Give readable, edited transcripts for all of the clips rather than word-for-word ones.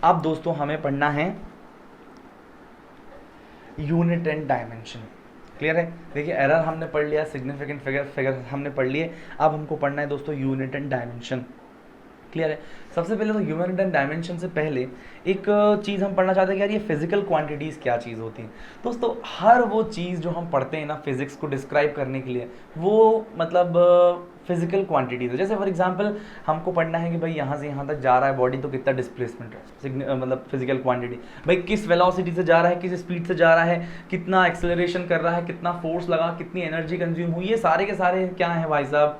अब दोस्तों हमें पढ़ना है यूनिट एंड डायमेंशन। क्लियर है? देखिए एरर हमने पढ़ लिया, सिग्निफिकेंट फिगर हमने पढ़ लिए, अब हमको पढ़ना है दोस्तों यूनिट एंड डायमेंशन। क्लियर है? सबसे पहले तो यूनिट एंड डायमेंशन से पहले एक चीज़ हम पढ़ना चाहते हैं कि यार ये फिजिकल क्वांटिटीज़ क्या चीज़ होती है। दोस्तों हर वो चीज़ जो हम पढ़ते हैं ना फिजिक्स को डिस्क्राइब करने के लिए, वो मतलब फिजिकल क्वांटिटीज़ है। जैसे फॉर एग्जांपल हमको पढ़ना है कि भाई यहाँ से यहाँ तक जा रहा है बॉडी, तो कितना डिस्प्लेसमेंट है, मतलब फिजिकल क्वांटिटी। भाई किस वेलोसिटी से जा रहा है, किस स्पीड से जा रहा है, कितना एक्सेलरेशन कर रहा है, कितना फोर्स लगा, कितनी एनर्जी कंज्यूम हुई, ये सारे के सारे क्या है भाई साहब,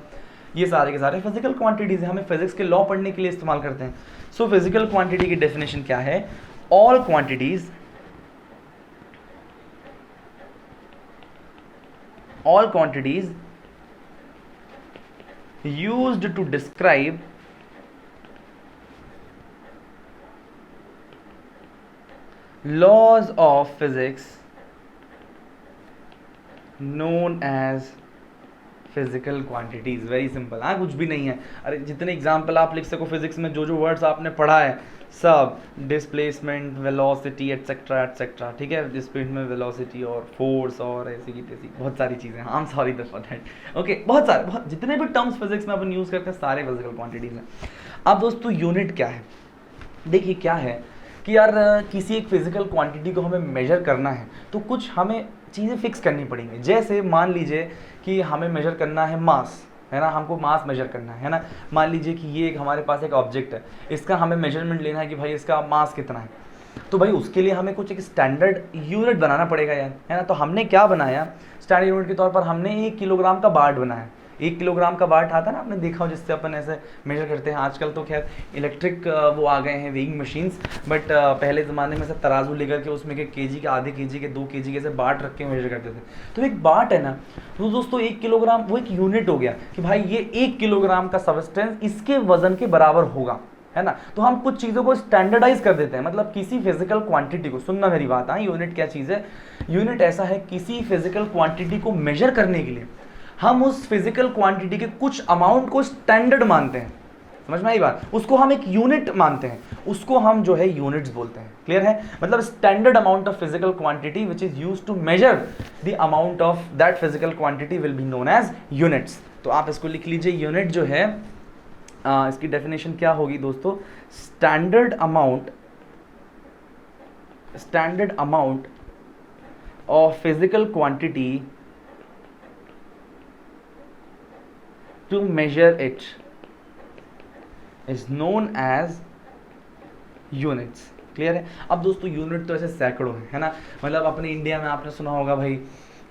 ये सारे के सारे फिजिकल क्वांटिटीज है। हमें फिजिक्स के लॉ पढ़ने के लिए इस्तेमाल करते हैं। सो फिजिकल क्वांटिटी की डेफिनेशन क्या है? All quantities used to describe laws of physics known as physical quantities. Very simple, हाँ कुछ भी नहीं है। अरे जितने एग्जाम्पल आप लिख सको फिजिक्स में, जो जो वर्ड्स आपने पढ़ा है सब, डिस्प्लेसमेंट, वेलोसिटी एटसेट्रा एटसेट्रा, ठीक है, स्पीड में वेलोसिटी और फोर्स और ऐसी की तैसी बहुत सारी चीज़ें। I am sorry for that. Okay, बहुत सारे, बहुत जितने भी टर्म्स फिजिक्स में अपन यूज़ करते हैं सारे फिजिकल क्वांटिटीज हैं। अब दोस्तों यूनिट क्या है? देखिए क्या है कि यार किसी एक फिजिकल क्वांटिटी को हमें मेजर करना है तो कुछ हमें चीज़ें फिक्स करनी पड़ेंगी। जैसे मान लीजिए कि हमें मेजर करना है मास, है ना, हमको मास मेजर करना है ना। मान लीजिए कि ये एक हमारे पास एक ऑब्जेक्ट है, इसका हमें मेजरमेंट लेना है कि भाई इसका मास कितना है। तो भाई उसके लिए हमें कुछ एक स्टैंडर्ड यूनिट बनाना पड़ेगा यार, है ना। तो हमने क्या बनाया, स्टैंडर्ड यूनिट के तौर पर हमने 1 किलोग्राम का बाट बनाया। 1 किलोग्राम का बाट आता है ना, आपने देखा हो, जिससे अपन ऐसे मेजर करते हैं। आजकल तो खैर इलेक्ट्रिक वो आ गए हैं वेइंग मशीन्स, बट पहले ज़माने में से तराजू लेकर के उसमें के केजी के, आधे केजी के, 2 केजी के ऐसे बाट रख के मेजर करते थे। तो एक बाट है ना, तो दोस्तों 1 किलोग्राम वो एक यूनिट हो गया कि भाई ये 1 किलोग्राम का सबस्टेंस इसके वजन के बराबर होगा, है ना। तो हम कुछ चीज़ों को स्टैंडर्डाइज कर देते हैं, मतलब किसी फिजिकल क्वांटिटी को, सुनना मेरी बात, हाँ, यूनिट क्या चीज़ है? यूनिट ऐसा है, किसी फिजिकल क्वांटिटी को मेजर करने के लिए हम उस फिजिकल क्वांटिटी के कुछ अमाउंट को स्टैंडर्ड मानते हैं। समझ में आई बात? उसको हम एक यूनिट मानते हैं, उसको हम जो है यूनिट्स बोलते हैं। क्लियर है? मतलब standard amount of physical quantity which is used to measure the amount of that physical quantity will be known as units. तो आप इसको लिख लीजिए, यूनिट जो है इसकी डेफिनेशन क्या होगी दोस्तों? Standard amount of physical quantity to measure it is known as units। Clear है? अब दोस्तों यूनिट तो ऐसे सैकड़ों है ना। मतलब अपने इंडिया में आपने सुना होगा भाई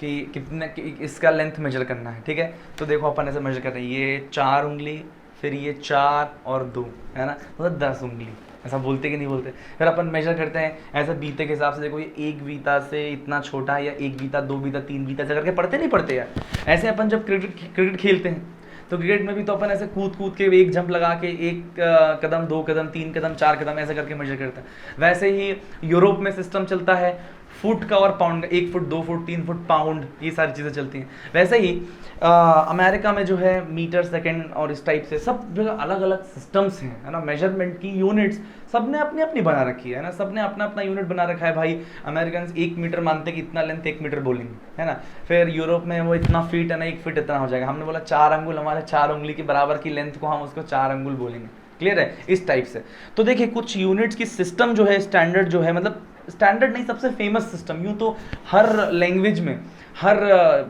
कि कितने इसका लेंथ मेजर करना है, ठीक है। तो देखो अपन ऐसे मेजर कर रहे हैं, ये 4 उंगली, फिर ये 4 और 2, है ना, मतलब 10 उंगली, ऐसा बोलते कि नहीं बोलते। फिर अपन मेजर करते हैं ऐसे बीते के हिसाब से, देखो ये 1 बीता से इतना छोटा है, या 1 बीता, 2 बीता, 3 बीता, ऐसे करके पढ़ते नहीं पढ़ते यार। ऐसे अपन जब क्रिकेट खेलते हैं तो क्रिकेट में भी तो अपन ऐसे कूद के एक जंप लगा के 1 कदम, 2 कदम, 3 कदम, 4 कदम ऐसे करके मेजर करते हैं। वैसे ही यूरोप में सिस्टम चलता है फुट का और पाउंड का, 1 फुट, 2 फुट, 3 फुट, पाउंड, ये सारी चीज़ें चलती हैं। वैसे ही अमेरिका में जो है मीटर, सेकंड और इस टाइप से सब जगह अलग अलग सिस्टम्स हैं, है ना। मेजरमेंट की यूनिट्स सब ने अपनी अपनी बना रखी है ना, सब ने अपना अपना यूनिट बना रखा है। भाई अमेरिकन 1 मीटर मानते कि इतना लेंथ 1 मीटर बोलेंगे, है ना। फिर यूरोप में वो इतना फीट है ना, 1 फीट इतना हो जाएगा। हमने बोला 4 अंगुल, हमारे 4 उंगली के बराबर की लेंथ को हम उसको 4 अंगुल बोलेंगे। क्लियर है? इस टाइप से। तो देखिए कुछ यूनिट्स की सिस्टम जो है स्टैंडर्ड जो है, मतलब स्टैंडर्ड नहीं, सबसे फेमस सिस्टम, यूँ तो हर लैंग्वेज में, हर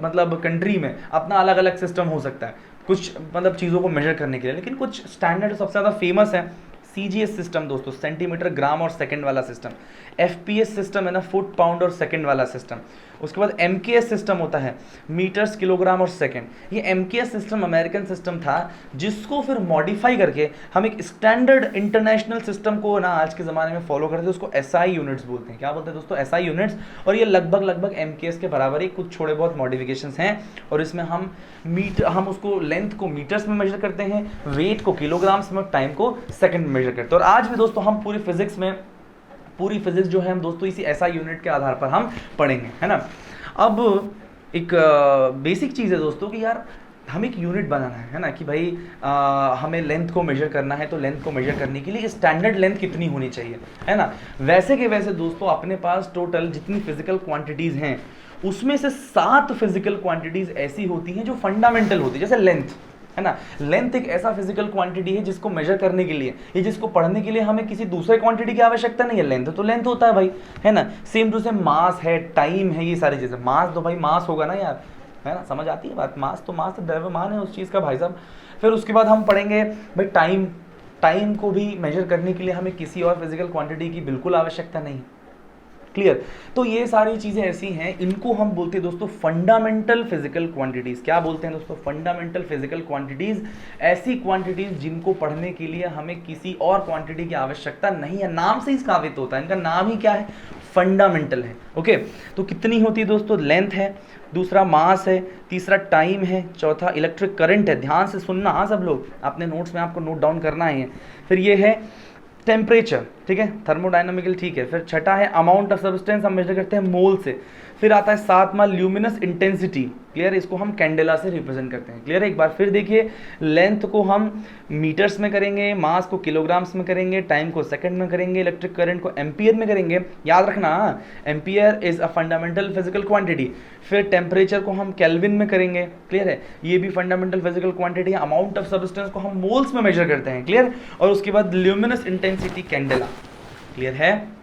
मतलब कंट्री में अपना अलग अलग सिस्टम हो सकता है कुछ मतलब चीज़ों को मेजर करने के लिए, लेकिन कुछ स्टैंडर्ड सबसे ज़्यादा फेमस है। CGS सिस्टम दोस्तों, सेंटीमीटर, ग्राम और सेकंड वाला सिस्टम। FPS सिस्टम है ना, फुट, पाउंड और सेकंड वाला सिस्टम। उसके बाद MKS सिस्टम होता है, मीटर्स, किलोग्राम और सेकंड। ये MKS सिस्टम अमेरिकन सिस्टम था, जिसको फिर मॉडिफाई करके हम एक स्टैंडर्ड इंटरनेशनल सिस्टम को ना आज के ज़माने में फॉलो करते हैं, उसको SI यूनिट्स बोलते हैं। क्या बोलते हैं दोस्तों? SI units. और ये लगभग MKS के बराबर ही, कुछ थोड़े बहुत मॉडिफिकेशंस हैं। और इसमें हम उसको लेंथ को मीटर्स में मेजर करते हैं, वेट को किलोग्राम्स में, टाइम को सेकंड में मेजर करते हैं। और आज भी दोस्तों हम पूरी फिजिक्स जो है हम दोस्तों इसी SI यूनिट के आधार पर हम पढ़ेंगे, है ना। अब एक बेसिक चीज़ है दोस्तों कि यार हमें एक यूनिट बनाना है ना, कि भाई हमें लेंथ को मेजर करना है, तो लेंथ को मेजर करने के लिए स्टैंडर्ड लेंथ कितनी होनी चाहिए, है ना। वैसे के वैसे दोस्तों अपने पास टोटल जितनी फिजिकल क्वांटिटीज़ हैं उसमें से 7 फिजिकल क्वांटिटीज़ ऐसी होती हैं जो फंडामेंटल होती है, जैसे लेंथ, है ना। लेंथ एक ऐसा फिजिकल क्वांटिटी है जिसको मेजर करने के लिए या जिसको पढ़ने के लिए हमें किसी दूसरे क्वांटिटी की आवश्यकता नहीं है। लेंथ तो लेंथ होता है भाई, है ना। सेम टू सेम मास है, टाइम है, ये सारी चीज़ें। मास तो भाई मास होगा ना यार, है ना, समझ आती है बात। मास तो द्रव्यमान है उस चीज़ का भाई साहब। फिर उसके बाद हम पढ़ेंगे भाई टाइम को भी मेजर करने के लिए हमें किसी और फिजिकल क्वांटिटी की बिल्कुल आवश्यकता नहीं। क्लियर। तो ये सारी चीज़ें ऐसी हैं, इनको हम बोलते हैं दोस्तों फंडामेंटल फिजिकल क्वांटिटीज़। क्या बोलते हैं दोस्तों? Fundamental physical quantities. ऐसी क्वांटिटीज़ जिनको पढ़ने के लिए हमें किसी और क्वांटिटी की आवश्यकता नहीं है। नाम से ही साबित होता है, इनका नाम ही क्या है? फंडामेंटल है। ओके, तो कितनी होती है दोस्तों? लेंथ है, दूसरा मास है, तीसरा टाइम है, चौथा इलेक्ट्रिक करंट है। ध्यान से सुनना हाँ सब लोग, अपने नोट्स में आपको नोट डाउन करना है। फिर ये है टेम्परेचर, ठीक है, थर्मोडाइनमिकल, ठीक है। फिर छठा है अमाउंट ऑफ सब्सटेंस, हम मेजर करते हैं मोल से। फिर आता है सातवां ल्यूमिनस इंटेंसिटी, क्लियर, इसको हम कैंडेला से रिप्रेजेंट करते हैं। क्लियर है एक बार फिर देखिए, लेंथ को हम मीटर्स में करेंगे, मास को किलोग्राम्स में करेंगे, टाइम को सेकंड में करेंगे, इलेक्ट्रिक करंट को एम्पियर में करेंगे। याद रखना, ampere is a fundamental physical quantity. फिर टेम्परेचर को हम केल्विन में करेंगे, क्लियर है, ये भी फंडामेंटल फिजिकल क्वांटिटी है। अमाउंट ऑफ सब्सटेंस को हम मोल्स में मेजर करते हैं, क्लियर। और उसके बाद ल्यूमिनस इंटेंसिटी कैंडेला, क्लियर है।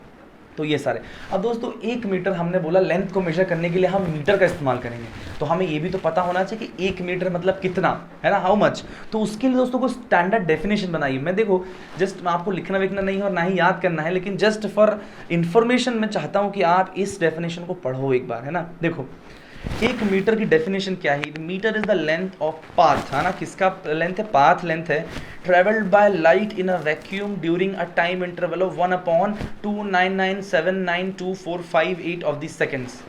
तो ये सारे। अब दोस्तों 1 मीटर हमने बोला, लेंथ को मेजर करने के लिए हम मीटर का इस्तेमाल करेंगे, तो हमें ये भी तो पता होना चाहिए कि 1 मीटर मतलब कितना, है ना, हाउ मच। तो उसके लिए दोस्तों को स्टैंडर्ड डेफिनेशन बनाइए। मैं देखो जस्ट आपको लिखना विखना नहीं है और ना ही याद करना है, लेकिन जस्ट फॉर इन्फॉर्मेशन मैं चाहता हूँ कि आप इस डेफिनेशन को पढ़ो एक बार, है ना। देखो 1 मीटर की डेफिनेशन क्या है? Metre is the length of path, है ना। किसका लेंथ है? पाथ लेंथ है। Travelled by light in a vacuum during a time interval of 1/299792458 of the seconds.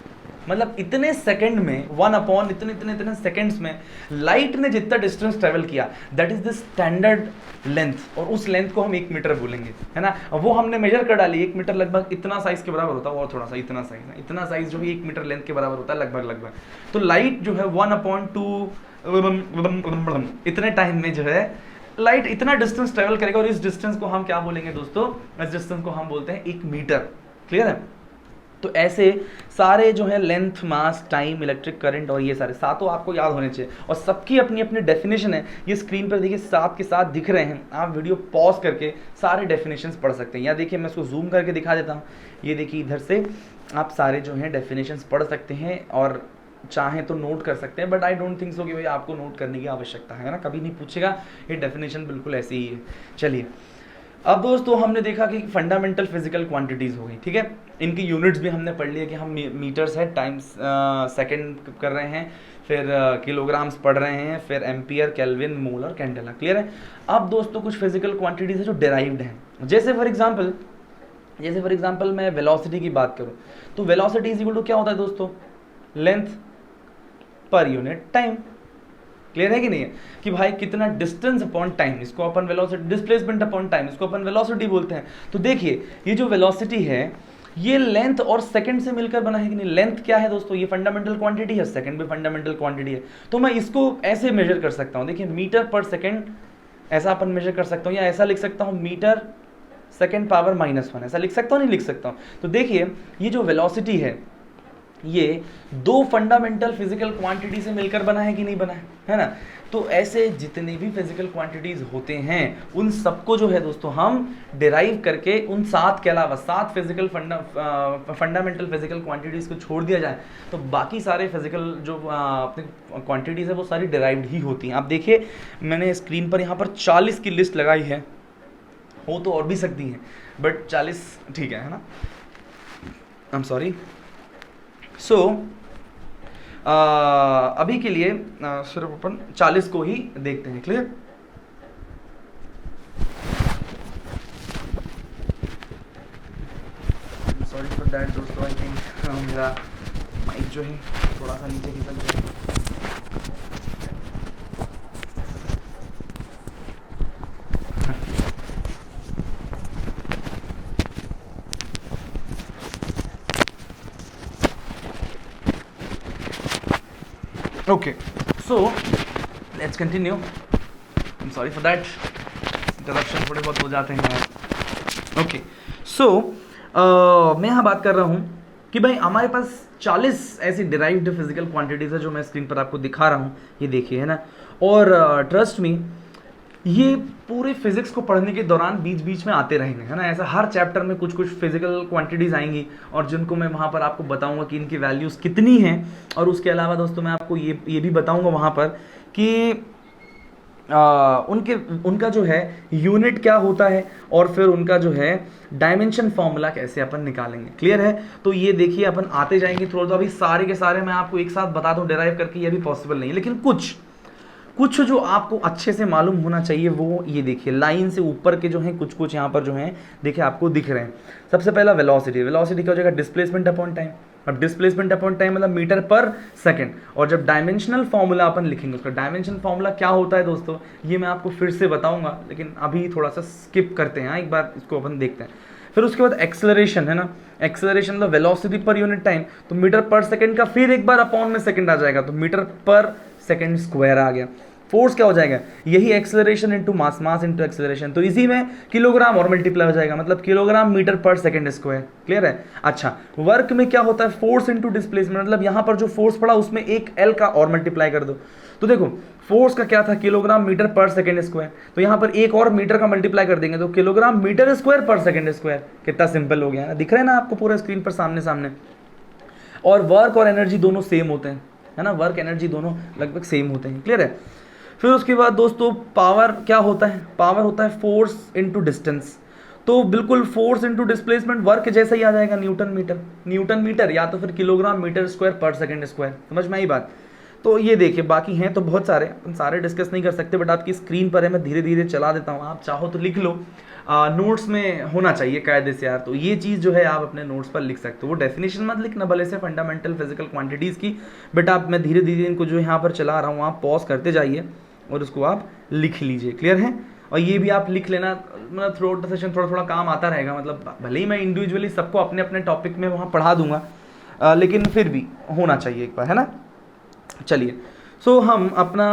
मतलब इतने सेकंड में, 1 इतने इतने इतने सेकंड्स में लाइट ने जितना डिस्टेंस ट्रेवल किया, that is the standard length, और उस लेंथ को हम 1 मीटर बोलेंगे, है ना। वो हमने मेजर कर डाली। 1 मीटर लगभग इतना साइज के बराबर होता है, और थोड़ा सा इतना साइज, इतना साइज जो है 1 मीटर लेंथ के बराबर होता है लगभग। तो लाइट जो है 1/2 इतने टाइम में जो है लाइट इतना डिस्टेंस ट्रेवल करेगा, और इस डिस्टेंस को हम क्या बोलेंगे दोस्तों? इस डिस्टेंस को हम बोलते हैं 1 मीटर, क्लियर है। तो ऐसे सारे जो है लेंथ, मास, टाइम, इलेक्ट्रिक करंट और ये सारे सातों आपको याद होने चाहिए, और सबकी अपनी अपनी डेफिनेशन है। ये स्क्रीन पर देखिए साथ के साथ दिख रहे हैं, आप वीडियो पॉज करके सारे डेफिनेशंस पढ़ सकते हैं। या देखिए मैं इसको जूम करके दिखा देता हूँ, ये देखिए इधर से आप सारे जो हैं डेफिनेशंस पढ़ सकते हैं, और चाहें तो नोट कर सकते हैं, but I don't think so कि भाई आपको नोट करने की आवश्यकता है ना, कभी नहीं पूछेगा, ये डेफिनेशन बिल्कुल ऐसी ही है। चलिए, अब दोस्तों हमने देखा कि फंडामेंटल फिजिकल क्वांटिटीज़ हो गई, ठीक है। इनकी यूनिट्स भी हमने पढ़ लिया कि हम मीटर्स है, टाइम्स सेकंड कर रहे हैं, फिर किलोग्राम्स पढ़ रहे हैं, फिर एम्पियर, केल्विन, मोल और कैंडेला, क्लियर है। अब दोस्तों कुछ फिजिकल क्वांटिटीज़ है जो डेराइव्ड हैं, जैसे फॉर एग्जांपल मैं वेलोसिटी की बात करूँ, तो वेलोसिटी इज इक्वल टू क्या होता है दोस्तों? Length per unit time, clear है कि नहीं है, कि भाई कितना डिस्टेंस अपॉन टाइम, इसको अपन वेलोसिटी, डिस्प्लेसमेंट अपॉन टाइम, इसको अपन वेलोसिटी बोलते हैं। तो देखिए ये जो वेलोसिटी है ये लेंथ और सेकंड से मिलकर बना है कि नहीं। लेंथ क्या है दोस्तों? ये फंडामेंटल क्वांटिटी है, सेकंड भी फंडामेंटल क्वांटिटी है। तो मैं इसको ऐसे मेजर कर सकता हूँ, देखिए मीटर पर सेकंड, ऐसा अपन मेजर कर सकता हूँ, या ऐसा लिख सकता हूँ मीटर सेकंड पावर -1, ऐसा लिख सकता हूँ, नहीं लिख सकता हूँ। तो देखिए ये जो वेलोसिटी है ये 2 फंडामेंटल फिजिकल क्वांटिटी से मिलकर बना है कि नहीं बना है ना। तो ऐसे जितने भी फिजिकल क्वांटिटीज होते हैं उन सबको जो है दोस्तों हम डिराइव करके उन 7 के अलावा 7 फिजिकल फंडामेंटल फिजिकल क्वांटिटीज को छोड़ दिया जाए, तो बाकी सारे फिजिकल जो अपनी क्वांटिटीज है वो सारी डिराइव्ड ही होती हैं। आप देखिए मैंने स्क्रीन पर यहाँ पर 40 की लिस्ट लगाई है, हो तो और भी सकती हैं, बट 40 ठीक है ना, आई एम सॉरी। सो अभी के लिए सिर्फ अपन 40 को ही देखते हैं, क्लियर। सॉरी फॉर दैट दोस्तों, आई थिंक मेरा माइक जो है थोड़ा सा नीचे खिसक गया। Okay, so let's continue. I am sorry for that, interruption थोड़े बहुत हो जाते हैं यार। ओके, सो मैं यहाँ बात कर रहा हूँ कि भाई हमारे पास 40 ऐसी डिराइव्ड फिजिकल क्वांटिटीज है जो मैं स्क्रीन पर आपको दिखा रहा हूँ, ये देखिए, है ना। और ट्रस्ट मी, ये पूरे फिजिक्स को पढ़ने के दौरान बीच बीच में आते रहेंगे, है ना। ऐसा हर चैप्टर में कुछ कुछ फिजिकल क्वांटिटीज़ आएंगी और जिनको मैं वहाँ पर आपको बताऊंगा कि इनकी वैल्यूज़ कितनी हैं। और उसके अलावा दोस्तों मैं आपको ये भी बताऊंगा वहाँ पर कि उनका जो है यूनिट क्या होता है और फिर उनका जो है डायमेंशन फॉर्मूला कैसे अपन निकालेंगे। क्लियर है? तो ये देखिए अपन आते जाएंगे थोड़ा। तो अभी सारे के सारे मैं आपको एक साथ बता दूं डिराइव करके, ये भी पॉसिबल नहीं है, लेकिन कुछ जो आपको अच्छे से मालूम होना चाहिए वो ये देखिए, लाइन से ऊपर के जो हैं कुछ यहाँ पर जो हैं देखिए आपको दिख रहे हैं। सबसे पहला वेलोसिटी क्या हो जाएगा, डिस्प्लेसमेंट अपॉन टाइम। अब डिस्प्लेसमेंट अपॉन टाइम मतलब मीटर पर सेकंड। और जब डायमेंशनल फॉर्मूला अपन लिखेंगे, उसका डायमेंशन फॉर्मूला क्या होता है दोस्तों, ये मैं आपको फिर से बताऊंगा, लेकिन अभी थोड़ा सा स्किप करते हैं, एक बार इसको अपन देखते हैं। फिर उसके बाद एक्सेलरेशन, है ना। एक्सेलरेशन मतलब वेलोसिटी पर यूनिट टाइम, तो मीटर पर सेकंड का फिर एक बार अपॉन में सेकंड आ जाएगा, तो मीटर पर सेकंड स्क्वायर आ गया। फोर्स क्या हो जाएगा, यही acceleration into mass, mass into acceleration, तो इसी में किलोग्राम और मल्टीप्लाई हो जाएगा, मतलब किलोग्राम मीटर पर सेकंड स्क्वायर। क्लियर है? अच्छा, वर्क में क्या होता है, फोर्स इनटू डिस्प्लेसमेंट, मतलब यहां पर जो फोर्स पड़ा उसमें एक एल का और मल्टीप्लाई कर दो। तो देखो फोर्स का क्या था, किलोग्राम मीटर पर सेकंड स्क्वायर, तो यहां पर एक और मीटर का मल्टीप्लाई कर देंगे तो किलोग्राम मीटर स्क्वायर पर सेकंड स्क्वायर। कितना सिंपल हो गया ना, दिख रहा है ना आपको पूरा स्क्रीन पर सामने सामने। और वर्क और एनर्जी दोनों सेम होते हैं, है ना, वर्क एनर्जी दोनों लगभग सेम होते हैं। क्लियर है? फिर उसके बाद दोस्तों पावर क्या होता है, पावर होता है फोर्स इनटू डिस्टेंस, तो बिल्कुल फोर्स इनटू डिस्प्लेसमेंट वर्क जैसा ही आ जाएगा, न्यूटन मीटर या तो फिर किलोग्राम मीटर स्क्वायर पर सेकंड स्क्वायर। समझ में आई बात? तो ये देखिए, बाकी हैं तो बहुत सारे, अपन सारे डिस्कस नहीं कर सकते, बट आपकी स्क्रीन पर है, मैं धीरे धीरे चला देता हूँ, आप चाहो तो लिख लो। नोट्स में होना चाहिए कायदे से यार, तो ये चीज़ जो है आप अपने नोट्स पर लिख सकते हो। वो डेफिनेशन मत लिखना भले से फंडामेंटल फिजिकल क्वांटिटीज़ की, बट आप, मैं धीरे धीरे इनको जो यहाँ पर चला रहा हूँ, आप पॉज करते जाइए और उसको आप लिख लीजिए। क्लियर है? और ये भी आप लिख लेना, मतलब थ्रू आउट द सेशन थोड़ा थोड़ा काम आता रहेगा, मतलब भले ही मैं इंडिविजुअली सबको अपने अपने टॉपिक में वहाँ पढ़ा दूंगा, लेकिन फिर भी होना चाहिए एक बार, है ना। चलिए, सो हम अपना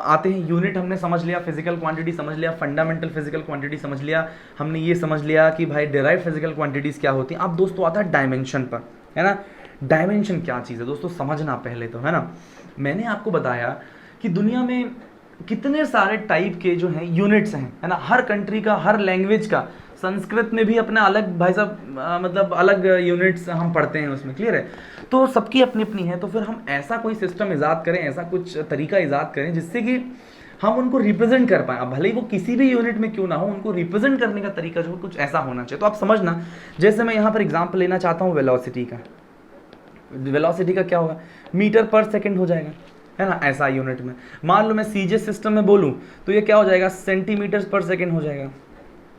आते हैं। यूनिट हमने समझ लिया, फिजिकल क्वांटिटी समझ लिया, फंडामेंटल फिजिकल क्वांटिटी समझ लिया, हमने ये समझ लिया कि भाई डिराइव फिजिकल क्वांटिटीज़ क्या होती हैं। अब दोस्तों आता है डायमेंशन पर, है ना। डायमेंशन क्या चीज़ है दोस्तों, समझना पहले तो, है ना। मैंने आपको बताया कि दुनिया में कितने सारे टाइप के जो हैं यूनिट्स हैं, है ना। हर कंट्री का, हर लैंग्वेज का, संस्कृत में भी अपना अलग भाई साहब, मतलब अलग यूनिट्स हम पढ़ते हैं उसमें। क्लियर है? तो सबकी अपनी अपनी है, तो फिर हम ऐसा कोई सिस्टम इजाद करें, ऐसा कुछ तरीका इजाद करें जिससे कि हम उनको रिप्रेजेंट कर पाएँ। अब भले ही वो किसी भी यूनिट में क्यों ना हो, उनको रिप्रेजेंट करने का तरीका जो कुछ ऐसा होना चाहिए। तो आप समझना, जैसे मैं यहाँ पर एग्जाम्पल लेना चाहता हूँ वेलोसिटी का। वेलोसिटी का क्या होगा, मीटर पर सेकेंड हो जाएगा, है ना, ऐसा यूनिट में। मान लो मैं सीजे सिस्टम में बोलूं तो ये क्या हो जाएगा, सेंटीमीटर पर सेकेंड हो जाएगा,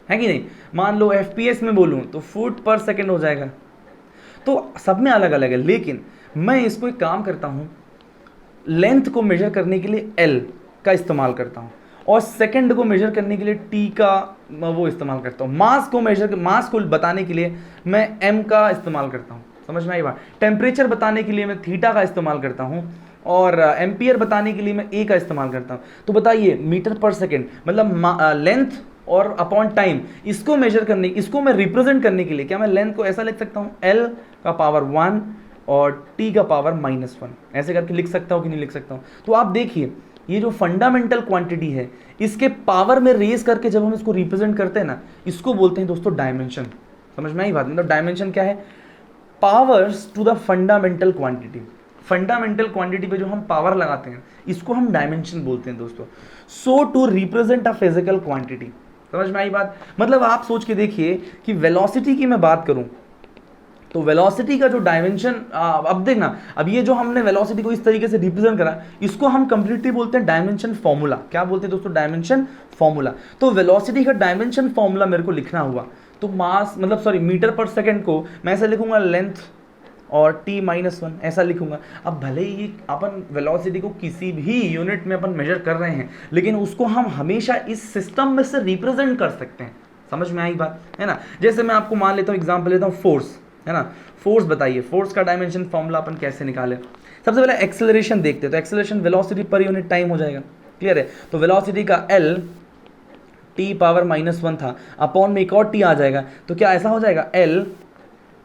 है कि नहीं। मान लो एफपीएस में बोलूं तो फुट पर सेकेंड हो जाएगा। तो सब में अलग अलग है, लेकिन मैं इसको एक काम करता हूं, लेंथ को मेजर करने के लिए एल का इस्तेमाल करता हूं और सेकेंड को मेजर करने के लिए टी का वो इस्तेमाल करता हूं। मास को बताने के लिए मैं एम का इस्तेमाल करता हूं। समझ में आई बात? टेम्परेचर बताने के लिए मैं थीटा का इस्तेमाल करता हूं और एम्पियर बताने के लिए मैं ए का इस्तेमाल करता हूं। तो बताइए, मीटर पर सेकेंड मतलब लेंथ और अपॉन टाइम, इसको मेजर करने, इसको मैं रिप्रेजेंट करने के लिए क्या मैं लेंथ को ऐसा लिख सकता हूं, एल का पावर 1 और टी का पावर -1, ऐसे करके लिख सकता हूं कि नहीं लिख सकता हूं। तो आप देखिए, ये जो फंडामेंटल क्वांटिटी है, इसके पावर में रेज करके जब हम इसको रिप्रेजेंट करते हैं ना, इसको बोलते हैं दोस्तों डायमेंशन। समझ में आई बात? मतलब डायमेंशन क्या है, powers to the fundamental quantity. Fundamental quantity पे जो हम पावर लगाते हैं, इसको हम डायमेंशन बोलते हैं दोस्तों। So to represent a physical quantity. समझ में आई बात? मतलब आप सोच के देखिए कि वेलोसिटी की मैं बात करूं तो वेलोसिटी का जो डायमेंशन, अब देखना, अब ये जो हमने वेलोसिटी को इस तरीके से रिप्रेजेंट करा, इसको हम कंप्लीटली बोलते हैं डायमेंशन फॉर्मूला। क्या बोलते हैं दोस्तों? Dimension formula. तो वेलोसिटी का डायमेंशन फॉर्मूला मेरे को लिखना हुआ तो मास, मतलब सॉरी, मीटर पर सेकेंड को मैं ऐसा लिखूंगा, लेंथ और t-1 ऐसा लिखूंगा। अब भले ही अपन वेलोसिटी को किसी भी यूनिट में अपन मेजर कर रहे हैं, लेकिन उसको हम हमेशा इस सिस्टम में से रिप्रेजेंट कर सकते हैं। समझ में आई बात, है ना। जैसे मैं आपको मान लेता हूँ, एग्जांपल लेता हूँ, फोर्स, है ना। फोर्स बताइए, फोर्स का डायमेंशन फॉर्मूला अपन कैसे निकालें। सबसे पहले एक्सेलरेशन देखते हैं, तो acceleration velocity per unit time हो जाएगा, क्लियर है। तो वेलोसिटी का एल टी पावर -1 था, अपॉन में एक और टी आ जाएगा, तो क्या ऐसा हो जाएगा एल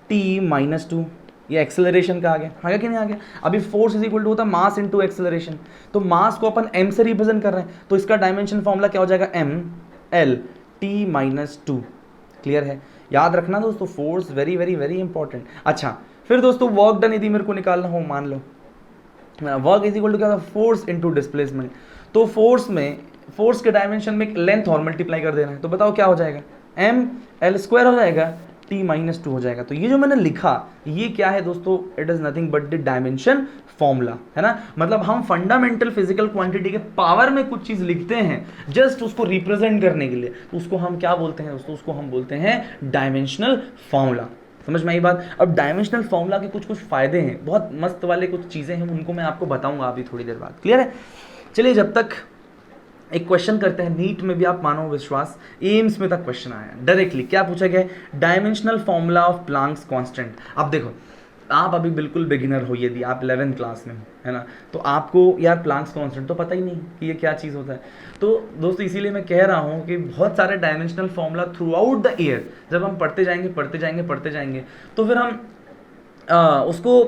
टी -2, ये एक्सेलरेशन का आ गया कि नहीं आ गया। अभी फोर्स इज इक्वल टू होता है मास इनटू एक्सेलरेशन, तो मास को अपन m से रिप्रेजेंट कर रहे हैं, तो इसका डायमेंशन फॉर्मूला क्या हो जाएगा m l t -2। क्लियर है, याद रखना दोस्तों, force very very very important. अच्छा फिर दोस्तों वर्क डन यदि मेरे को निकालना हो, मान लो वर्क इज इक्वल टू क्या होता है फोर्स इनटू डिस्प्लेसमेंट, तो फोर्स के डायमेंशन में एक लेंथ और मल्टीप्लाई कर देना है, तो बताओ क्या हो जाएगा m l स्क्वायर हो जाएगा t -2 हो जाएगा। तो ये जो मैंने लिखा ये क्या है दोस्तों, it is nothing but the dimension formula, है ना। मतलब हम फंडामेंटल फिजिकल क्वांटिटी के पावर में कुछ चीज लिखते हैं जस्ट उसको रिप्रेजेंट करने के लिए, तो उसको हम क्या बोलते हैं दोस्तों, उसको हम बोलते हैं डायमेंशनल फॉर्मूला। समझ में आई बात। अब डायमेंशनल फॉर्मूला के कुछ फायदे हैं, बहुत मस्त वाले कुछ चीजें हैं, उनको मैं आपको बताऊंगा अभी थोड़ी देर बाद। क्लियर है, चलिए जब तक एक क्वेश्चन करते हैं, नीट में भी आप मानो विश्वास, एम्स में तक क्वेश्चन आया डायरेक्टली, क्या पूछा गया है, dimensional formula of Planck's constant. अब देखो आप अभी बिल्कुल बिगिनर हो, यदि आप 11th क्लास में हो, है ना, तो आपको यार प्लैंक्स कांस्टेंट तो पता ही नहीं कि ये क्या चीज़ होता है। तो दोस्तों इसीलिए मैं कह रहा हूँ कि बहुत सारे dimensional formula through out the year जब हम पढ़ते जाएंगे तो फिर हम उसको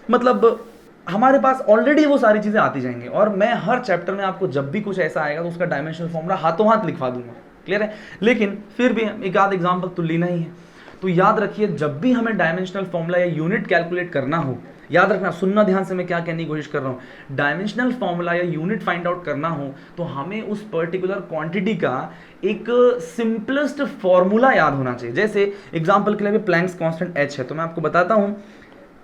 मतलब हमारे पास ऑलरेडी वो सारी चीज़ें आती जाएंगी, और मैं हर चैप्टर में आपको जब भी कुछ ऐसा आएगा तो उसका डायमेंशनल फॉर्मूला हाथों हाथ लिखवा दूंगा। क्लियर है, लेकिन फिर भी एक आध एग्जाम्पल तो लेना ही है। तो याद रखिए जब भी हमें डायमेंशनल फॉर्मूला या यूनिट कैलकुलेट करना हो, याद रखना, सुनना ध्यान से मैं क्या कहने की कोशिश कर रहा हूँ, डायमेंशनल फॉर्मूला या यूनिट फाइंड आउट करना हो तो हमें उस पर्टिकुलर क्वांटिटी का एक सिंपलेस्ट फॉर्मूला याद होना चाहिए। जैसे एग्जांपल के लिए प्लैंक्स कांस्टेंट h है, तो मैं आपको बताता हूँ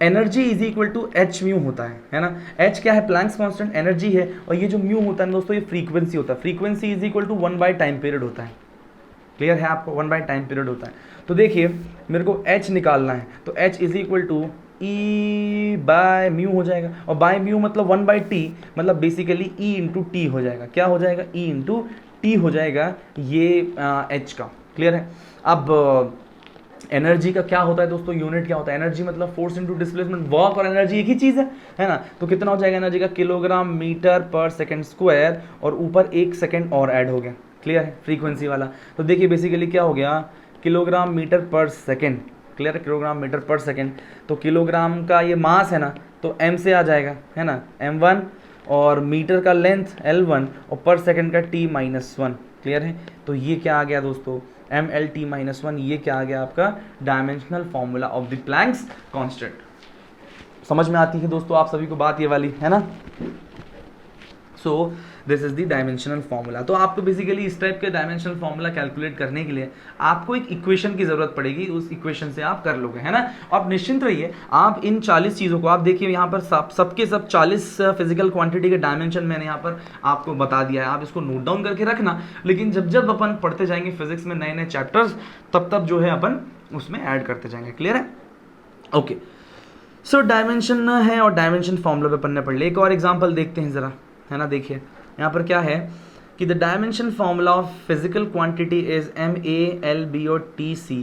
energy is equal to H mu होता है ना। एच क्या है, प्लैंक्स कांस्टेंट एनर्जी है, और ये जो म्यू होता है दोस्तों ये फ्रीक्वेंसी होता है। फ्रीक्वेंसी इज इक्वल टू 1/टाइम पीरियड होता है। क्लियर है आपको, 1/टाइम पीरियड होता है। तो देखिए मेरे को एच निकालना है, तो H is equal to E by mu हो जाएगा, और बाय म्यू मतलब 1/t, मतलब बेसिकली ई इंटू टी हो जाएगा। क्या हो जाएगा, ई इंटू टी हो जाएगा ये एच का। क्लियर है। अब एनर्जी का क्या होता है दोस्तों, यूनिट क्या होता है, एनर्जी मतलब फोर्स इनटू डिस्प्लेसमेंट। वर्क और एनर्जी एक ही चीज़ है ना। तो कितना हो जाएगा एनर्जी का, किलोग्राम मीटर पर सेकंड स्क्वायर, और ऊपर 1 सेकंड और ऐड हो गया। क्लियर है, फ्रीक्वेंसी वाला। तो देखिए बेसिकली क्या हो गया, किलोग्राम मीटर पर सेकंड। क्लियर है, किलोग्राम मीटर पर सेकंड। तो किलोग्राम का ये मास है ना, तो m से आ जाएगा, है ना, m1, और मीटर का लेंथ l1, और पर सेकंड का t -1। क्लियर है, तो ये क्या आ गया दोस्तों, mlt -1, ये क्या आ गया आपका dimensional formula of the Planck's constant. समझ में आती है दोस्तों आप सभी को बात ये वाली, है ना। So this is the dimensional formula. तो आपको बेसिकली इस टाइप के डायमेंशनल फॉर्मूला कैलकुलेट करने के लिए आपको एक इक्वेशन की जरूरत पड़ेगी, उस इक्वेशन से आप कर लोगे, है ना। आप निश्चिंत रहिए, आप इन 40 चीज़ों को, आप देखिए यहाँ पर सबके सब 40 फिजिकल क्वांटिटी के डायमेंशन मैंने यहाँ पर आपको बता दिया है, आप इसको नोट डाउन करके रखना। लेकिन जब जब अपन पढ़ते जाएंगे फिजिक्स में नए नए चैप्टर्स, तब तब जो है अपन उसमें ऐड करते जाएंगे। क्लियर है, ओके। सो डायमेंशन है और डायमेंशन फॉर्मूला पे अपन ने पढ़ लिया। एक और एग्जाम्पल देखते हैं ज़रा, है ना। देखिए यहाँ पर क्या है कि the dimension formula of physical quantity is MA, LB और TC,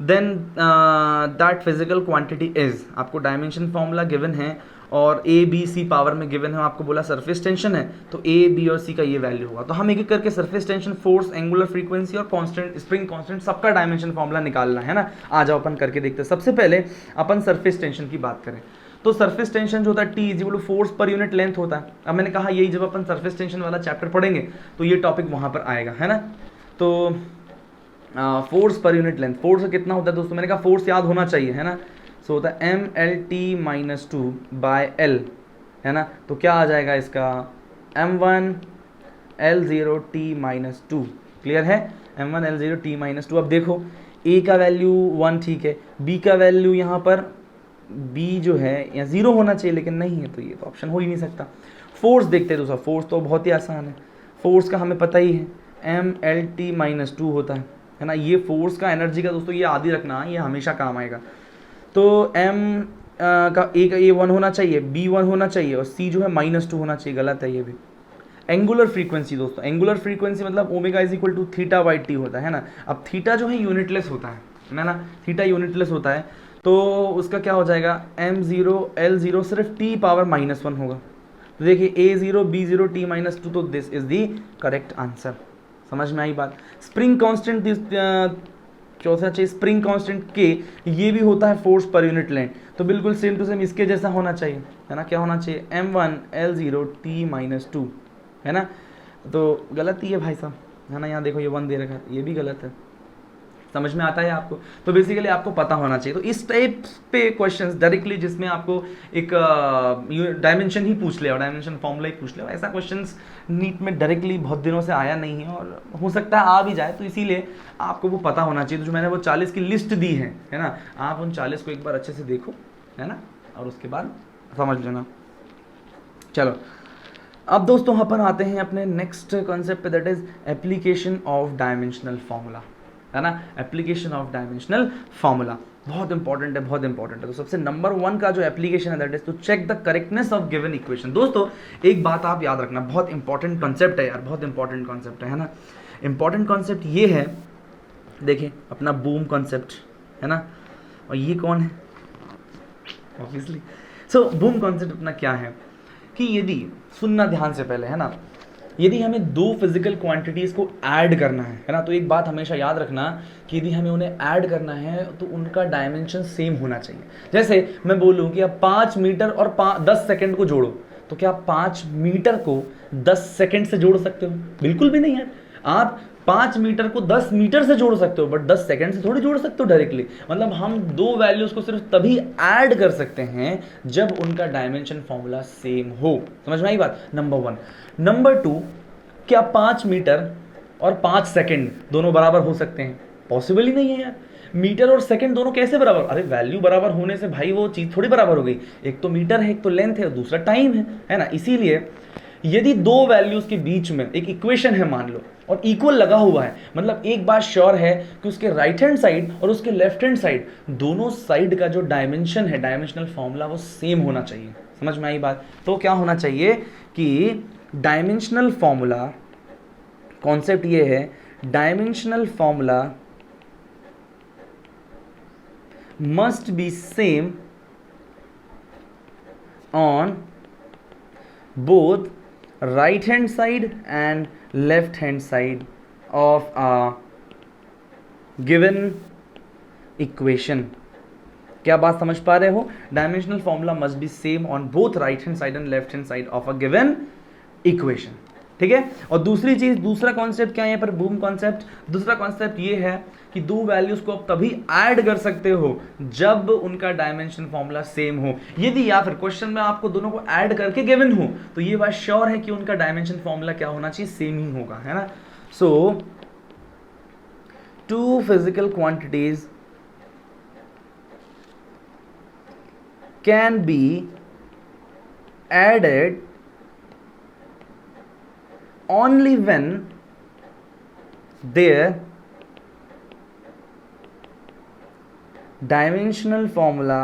then that physical quantity is, आपको डायमेंशन फॉर्मूला गिवन है और A, B, C पावर में गिवन है। आपको बोला सरफेस टेंशन है, तो A, B और C का ये वैल्यू होगा। तो हम एक एक करके surface tension, force, angular frequency और कांस्टेंट, स्प्रिंग कांस्टेंट, सबका डायमेंशन फॉर्मूला निकालना है ना। आ जाओ अपन करके देखते हैं। सबसे पहले अपन सरफेस टेंशन की बात करें, तो सरफेस टेंशन जो होता है T is equal to force पर यूनिट लेंथ होता है। अब मैंने कहा यही जब अपन सरफेस टेंशन वाला चैप्टर पढ़ेंगे तो ये टॉपिक वहाँ पर आएगा, है ना। तो फोर्स पर यूनिट लेंथ, फोर्स कितना होता है दोस्तों, मैंने कहा फोर्स याद होना चाहिए, है ना। सो होता है MLT -2 बाय L, है ना। तो क्या आ जाएगा इसका, M1 L0T -2। क्लियर है, M1 L0T -2। अब देखो A का वैल्यू 1 ठीक है, B का वैल्यू यहाँ पर B जो है या 0 होना चाहिए, लेकिन नहीं है, तो ये तो ऑप्शन हो ही नहीं सकता। फोर्स देखते हैं दोस्तों, फोर्स तो बहुत ही आसान है, फोर्स का हमें पता ही है, MLT -2 होता है ना। ये फोर्स का, एनर्जी का दोस्तों ये आदि रखना, ये हमेशा काम आएगा। तो M का A का ये 1 होना चाहिए, B 1 होना चाहिए, और C जो है -2 होना चाहिए, गलत है ये भी। एंगुलर फ्रीक्वेंसी दोस्तों, एंगुलर फ्रीक्वेंसी मतलब omega is equal to θ/t होता है ना। अब थीटा जो है यूनिटलेस होता है ना, थीटा यूनिटलेस होता है, तो उसका क्या हो जाएगा, M0 L0 सिर्फ T पावर -1 होगा। तो देखिए A0 B0 T-2, तो this is the correct answer. समझ में आई बात। स्प्रिंग कांस्टेंट, चौथा चाहिए स्प्रिंग कांस्टेंट के, ये भी होता है फोर्स पर यूनिट लेंथ, तो बिल्कुल सेम टू सेम इसके जैसा होना चाहिए, है ना। क्या होना चाहिए, M1 L0 T-2, है ना। तो गलत ही है भाई साहब, है ना। यहाँ देखो ये 1 दे रखा है, ये भी गलत है। समझ में आता है आपको। तो बेसिकली आपको पता होना चाहिए। तो इस टाइप पे क्वेश्चंस डायरेक्टली जिसमें आपको एक डायमेंशन ही पूछ ले और डायमेंशन फॉर्मूला ही पूछ ले, ऐसा क्वेश्चंस नीट में डायरेक्टली बहुत दिनों से आया नहीं है और हो सकता है आ भी जाए, तो इसीलिए आपको वो पता होना चाहिए। तो जो मैंने वो 40 की लिस्ट दी है ना, आप उन 40 को एक बार अच्छे से देखो, है ना, और उसके बाद समझ लेना। चलो अब दोस्तों अपन आते हैं अपने नेक्स्ट कॉन्सेप्ट पे, that is application of dimensional formula, है ना। एप्लीकेशन ऑफ डायमेंशनल फॉर्मूला बहुत इंपॉर्टेंट है, बहुत इंपॉर्टेंट है। तो सबसे नंबर 1 का जो एप्लीकेशन है that is to check the correctness of given equation. दोस्तों एक बात आप याद रखना, बहुत इंपॉर्टेंट कॉन्सेप्ट है यार, बहुत इंपॉर्टेंट कॉन्सेप्ट है ना। इंपॉर्टेंट कॉन्सेप्ट ये है, देखिए अपना बूम कॉन्सेप्ट, है ना, और ये कौन है, ऑब्वियसली। सो बूम कॉन्सेप्ट अपना क्या है कि यदि, सुनना ध्यान से पहले, है ना, यदि हमें दो फिजिकल क्वांटिटीज़ को ऐड करना है ना, तो एक बात हमेशा याद रखना कि यदि हमें उन्हें ऐड करना है तो उनका डायमेंशन सेम होना चाहिए। जैसे मैं बोलूँ कि आप 5 मीटर और 10 सेकंड को जोड़ो, तो क्या आप 5 मीटर को 10 सेकंड से जोड़ सकते हो? बिल्कुल भी नहीं है। आप 5 मीटर को 10 मीटर से जोड़ सकते हो, बट 10 सेकंड से थोड़ी जोड़ सकते हो डायरेक्टली। मतलब हम दो वैल्यूज को सिर्फ तभी ऐड कर सकते हैं जब उनका डायमेंशन फॉर्मूला सेम हो। समझ में आई बात, नंबर 1। नंबर 2, क्या 5 मीटर और 5 सेकंड दोनों बराबर हो सकते हैं? पॉसिबल ही नहीं है यार। मीटर और सेकंड दोनों कैसे बराबर? अरे वैल्यू बराबर होने से भाई वो चीज थोड़ी बराबर हो गई। एक तो मीटर है, एक तो लेंथ है, और दूसरा टाइम है ना। इसीलिए यदि दो वैल्यूज के बीच में एक इक्वेशन है मान लो, और इक्वल लगा हुआ है, मतलब एक बात श्योर है कि उसके राइट हैंड साइड और उसके लेफ्ट हैंड साइड, दोनों साइड का जो डायमेंशन है, डायमेंशनल फॉर्मूला, वो सेम होना चाहिए। समझ में आई बात। तो क्या होना चाहिए कि डायमेंशनल फॉर्मूला, कॉन्सेप्ट ये है, dimensional formula must be same on both right hand side and left hand side of a given equation। क्या बात समझ पा रहे हो? Dimensional formula must be same on both right hand side and left hand side of a given equation, ठीक है। और दूसरी चीज, दूसरा कॉन्सेप्ट क्या है यहाँ पर, बूम कॉन्सेप्ट। दूसरा कॉन्सेप्ट ये है कि दो वैल्यूज को आप तभी ऐड कर सकते हो जब उनका डायमेंशन फॉर्मूला सेम हो। यदि या फिर क्वेश्चन में आपको दोनों को ऐड करके गिवन हो, तो ये बात श्योर है कि उनका डायमेंशन फॉर्मूला क्या होना चाहिए, सेम ही होगा, है ना। So two physical quantities can be added only when their dimensional formula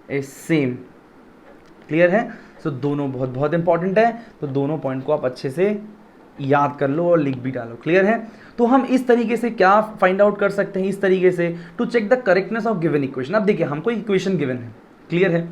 is same। Clear है? सो दोनों बहुत बहुत इंपॉर्टेंट है, तो दोनों पॉइंट को आप अच्छे से याद कर लो और लिख भी डालो। क्लियर है? तो हम इस तरीके से क्या फाइंड आउट कर सकते हैं, इस तरीके से to check the correctness of given equation. अब देखिए हमको इक्वेशन गिवन है, क्लियर है,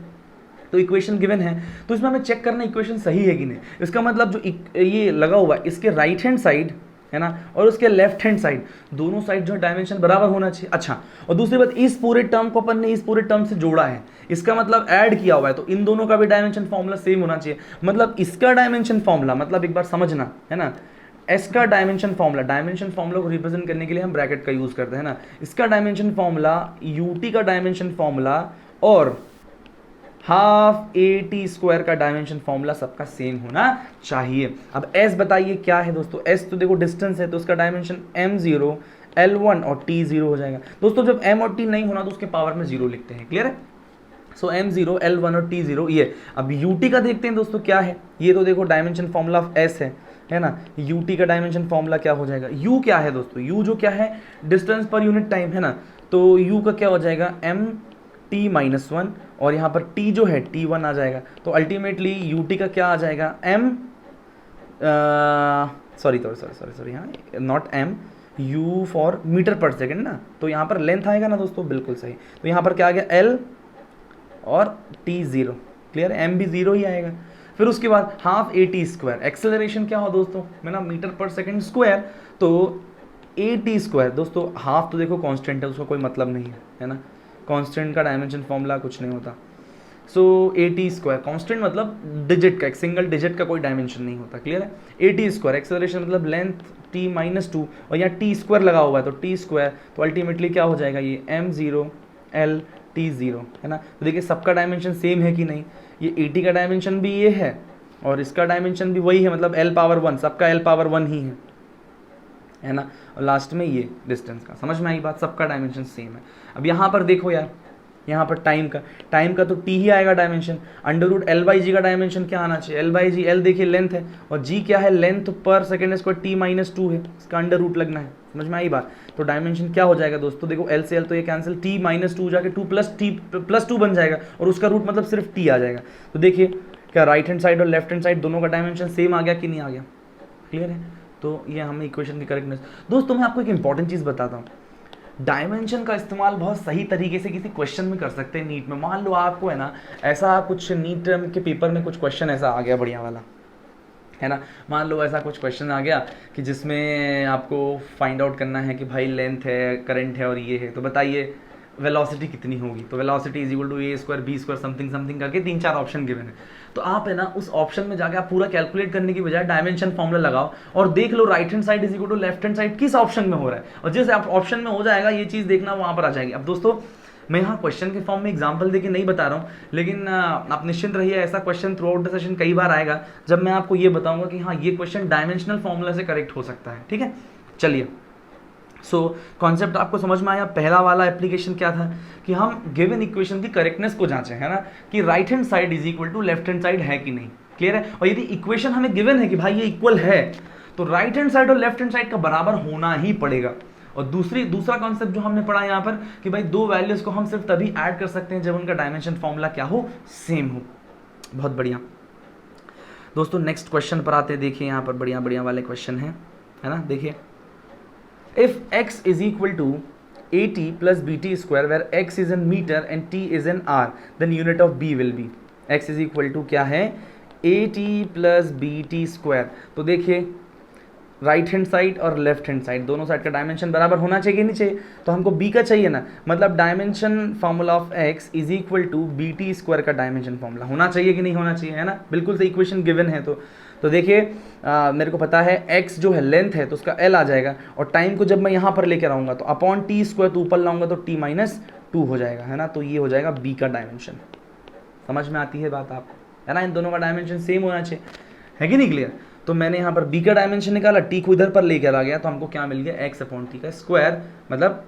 तो इक्वेशन गिवन है, तो इसमें हमें चेक करना इक्वेशन सही है कि नहीं। इसका मतलब जो ये लगा हुआ है, इसके राइट हैंड साइड, है ना, और उसके लेफ्ट हैंड साइड, दोनों साइड जो डायमेंशन बराबर होना चाहिए। अच्छा, और दूसरी बात, इस पूरे टर्म को अपन ने इस पूरे टर्म से जोड़ा है, इसका मतलब ऐड किया हुआ है, तो इन दोनों का भी डायमेंशन फॉर्मूला सेम होना चाहिए। मतलब इसका डायमेंशन फॉर्मूला, मतलब एक बार समझना, है ना, एस का डायमेंशन फॉर्मूला, डायमेंशन फॉर्मूला को रिप्रेजेंट करने के लिए हम ब्रैकेट का यूज करते हैं ना, इसका डायमेंशन फॉर्मूला, यूटी का डायमेंशन फॉर्मूला और हाफ ए टी स्क्वायर का डायमेंशन फॉर्मूला सबका सेम होना चाहिए। अब एस बताइए क्या है दोस्तों, एस तो देखो डिस्टेंस है, तो उसका डायमेंशन m0 l1 और t0 हो जाएगा। दोस्तों जब m और t नहीं होना तो उसके पावर में 0 लिखते हैं। क्लियर है? सो m0 l1 और t0 ये। अब ut का देखते हैं दोस्तों क्या है, ये तो देखो डायमेंशन फॉर्मूला ऑफ s है ना। ut का डायमेंशन फॉर्मूला क्या हो जाएगा, u क्या है दोस्तों, u जो क्या है, डिस्टेंस पर यूनिट टाइम, है ना, तो u का क्या हो जाएगा, mt-1, और यहाँ पर t जो है t1 आ जाएगा। तो अल्टीमेटली ut का क्या आ जाएगा, सॉरी हाँ, not m, u for metre पर सेकेंड ना, तो यहाँ पर लेंथ आएगा ना दोस्तों, बिल्कुल सही। तो यहाँ पर क्या आ गया, l और t0। क्लियर है? m भी 0 ही आएगा। फिर उसके बाद half A T square, acceleration क्या हो दोस्तों, है ना, मीटर पर सेकेंड स्क्वायर, तो ए टी स्क्वायर दोस्तों, हाफ तो देखो कांस्टेंट है, उसका कोई मतलब नहीं है ना, कांस्टेंट का डायमेंशन फॉर्मूला कुछ नहीं होता। सो ए टी स्क्वायर, कॉन्स्टेंट मतलब डिजिट का, एक सिंगल डिजिट का कोई डायमेंशन नहीं होता, क्लियर है। ए टी स्क्वायर, एक्सेलरेशन मतलब लेंथ टी माइनस टू, और यहाँ टी स्क्वायर लगा हुआ है तो टी स्क्वायर, तो अल्टीमेटली क्या हो जाएगा ये M zero L T zero, है ना। तो देखिए सबका डायमेंशन सेम है कि नहीं, ये ए टी का डायमेंशन भी ये है और इसका डायमेंशन भी वही है, मतलब एल पावर वन, सबका एल पावर वन ही है ना, और लास्ट में ये डिस्टेंस का, समझ में आई बात, सबका डायमेंशन सेम है। अब यहाँ पर देखो यार, यहाँ पर टाइम का तो टी ही आएगा dimension, under root L by G का डायमेंशन क्या आना चाहिए, एल बाई जी, एल देखिए लेंथ है और जी क्या है, लेंथ पर second square T minus two है, इसका अंडर रूट लगना है, समझ में आई बात। तो डायमेंशन क्या हो जाएगा दोस्तों, देखो एल से एल तो ये कैंसिल, टी माइनस टू जाके टू प्लस टू बन जाएगा और उसका रूट मतलब सिर्फ टी आ जाएगा। तो देखिए क्या राइट हैंड साइड और लेफ्ट हैंड साइड दोनों का डायमेंशन सेम आ गया कि नहीं आ गया, क्लियर है। तो ये हमें इक्वेशन की करेक्टनेस। दोस्तों मैं आपको एक इंपॉर्टेंट चीज़ बताता हूँ, डायमेंशन का इस्तेमाल बहुत सही तरीके से किसी क्वेश्चन में कर सकते हैं नीट में। मान लो आपको है ना ऐसा कुछ नीट के पेपर में कुछ क्वेश्चन ऐसा आ गया बढ़िया वाला, है ना, मान लो ऐसा कुछ क्वेश्चन आ गया कि जिसमें आपको फाइंड आउट करना है कि भाई लेंथ है, करंट है और ये है, तो बताइए वेलोसिटी कितनी होगी, तो velocity is equal to A square B square something something करके 3-4 ऑप्शन गिवन है। तो आप है ना उस ऑप्शन में जाके आप पूरा कैलकुलेट करने की बजाय डायमेंशन फॉर्मूला लगाओ और देख लो right hand side is equal to left hand side किस ऑप्शन में हो रहा है, और जिस ऑप्शन में हो जाएगा ये चीज़ देखना वहाँ पर आ जाएगी। अब दोस्तों मैं यहाँ क्वेश्चन के फॉर्म में एग्जांपल देके नहीं बता रहा हूँ, लेकिन आप निश्चिंत रहिए, ऐसा question through out the session कई बार आएगा जब मैं आपको ये बताऊंगा कि हाँ ये क्वेश्चन डायमेंशनल फॉर्मूला से करेक्ट हो सकता है, ठीक है। चलिए सो कॉन्सेप्ट आपको समझ में आया। पहला वाला एप्लीकेशन क्या था कि हम गिवन इक्वेशन की करेक्टनेस को जांचें, है ना, कि right hand side is equal to left hand side है कि नहीं, क्लियर है। और यदि इक्वेशन हमें गिवन है कि भाई ये इक्वल है तो राइट हैंड साइड और लेफ्ट हैंड साइड का बराबर होना ही पड़ेगा। और दूसरा कॉन्सेप्ट जो हमने पढ़ा यहाँ पर कि भाई दो वैल्यूज को हम सिर्फ तभी ऐड कर सकते हैं जब उनका डायमेंशन फॉर्मूला क्या हो, सेम हो। बहुत बढ़िया दोस्तों, नेक्स्ट क्वेश्चन पर आते हैं। देखिए यहाँ पर बढ़िया बढ़िया वाले क्वेश्चन है ना। देखिए if x is equal to at plus bt square where x is in meter and t is in r, then unit of b will be, x is equal to क्या है, at plus bt square। तो देखिए right hand side और left hand side दोनों side का dimension बराबर होना चाहिए कि नहीं चाहिए, तो हमको b का चाहिए ना, मतलब dimension formula of x is equal to B T square का डायमेंशन फार्मूला होना चाहिए कि नहीं होना चाहिए, है ना, बिल्कुल से इक्वेशन गिवन है। तो देखिए मेरे को पता है x जो है लेंथ है तो उसका l आ जाएगा, और टाइम को जब मैं यहाँ पर लेकर आऊँगा तो अपॉन टी स्क्वायर तो ऊपर लाऊंगा तो t माइनस टू हो जाएगा, है ना, तो ये हो जाएगा b का डायमेंशन। समझ में आती है बात आप, है ना, इन दोनों का डायमेंशन सेम होना चाहिए, है कि नहीं, क्लियर। तो मैंने यहाँ पर b का डायमेंशन निकाला, t को इधर पर लेकर आ गया तो हमको क्या मिल गया, x अपॉन टी का स्क्वायर मतलब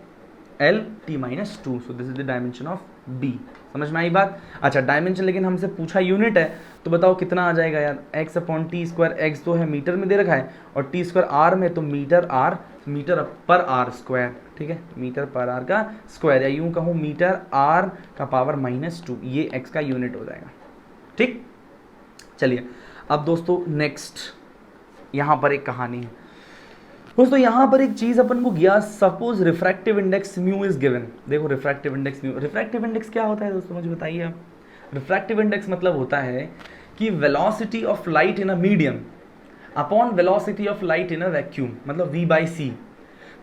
l t minus two, so this is the dimension of b। समझ में आई बात। अच्छा डायमेंशन लेकिन हमसे पूछा यूनिट है, तो बताओ कितना आ जाएगा यार, x upon T square, x तो है मीटर में दे रखा है और t स्क्वायर r में, तो मीटर पर आर स्क्वायर, ठीक है, मीटर पर आर का स्क्वायर, या यूं कहूँ मीटर r का पावर माइनस टू, ये x का यूनिट हो जाएगा, ठीक। चलिए अब दोस्तों नेक्स्ट यहाँ पर एक कहानी है दोस्तों, यहाँ पर एक चीज अपन को गया, suppose refractive index mu is given. देखो refractive index mu, refractive index क्या होता है दोस्तों मुझे बताइए आप। रिफ्रैक्टिव इंडेक्स मतलब होता है कि velocity of light in a medium upon velocity of light in a vacuum, मतलब v बाई सी।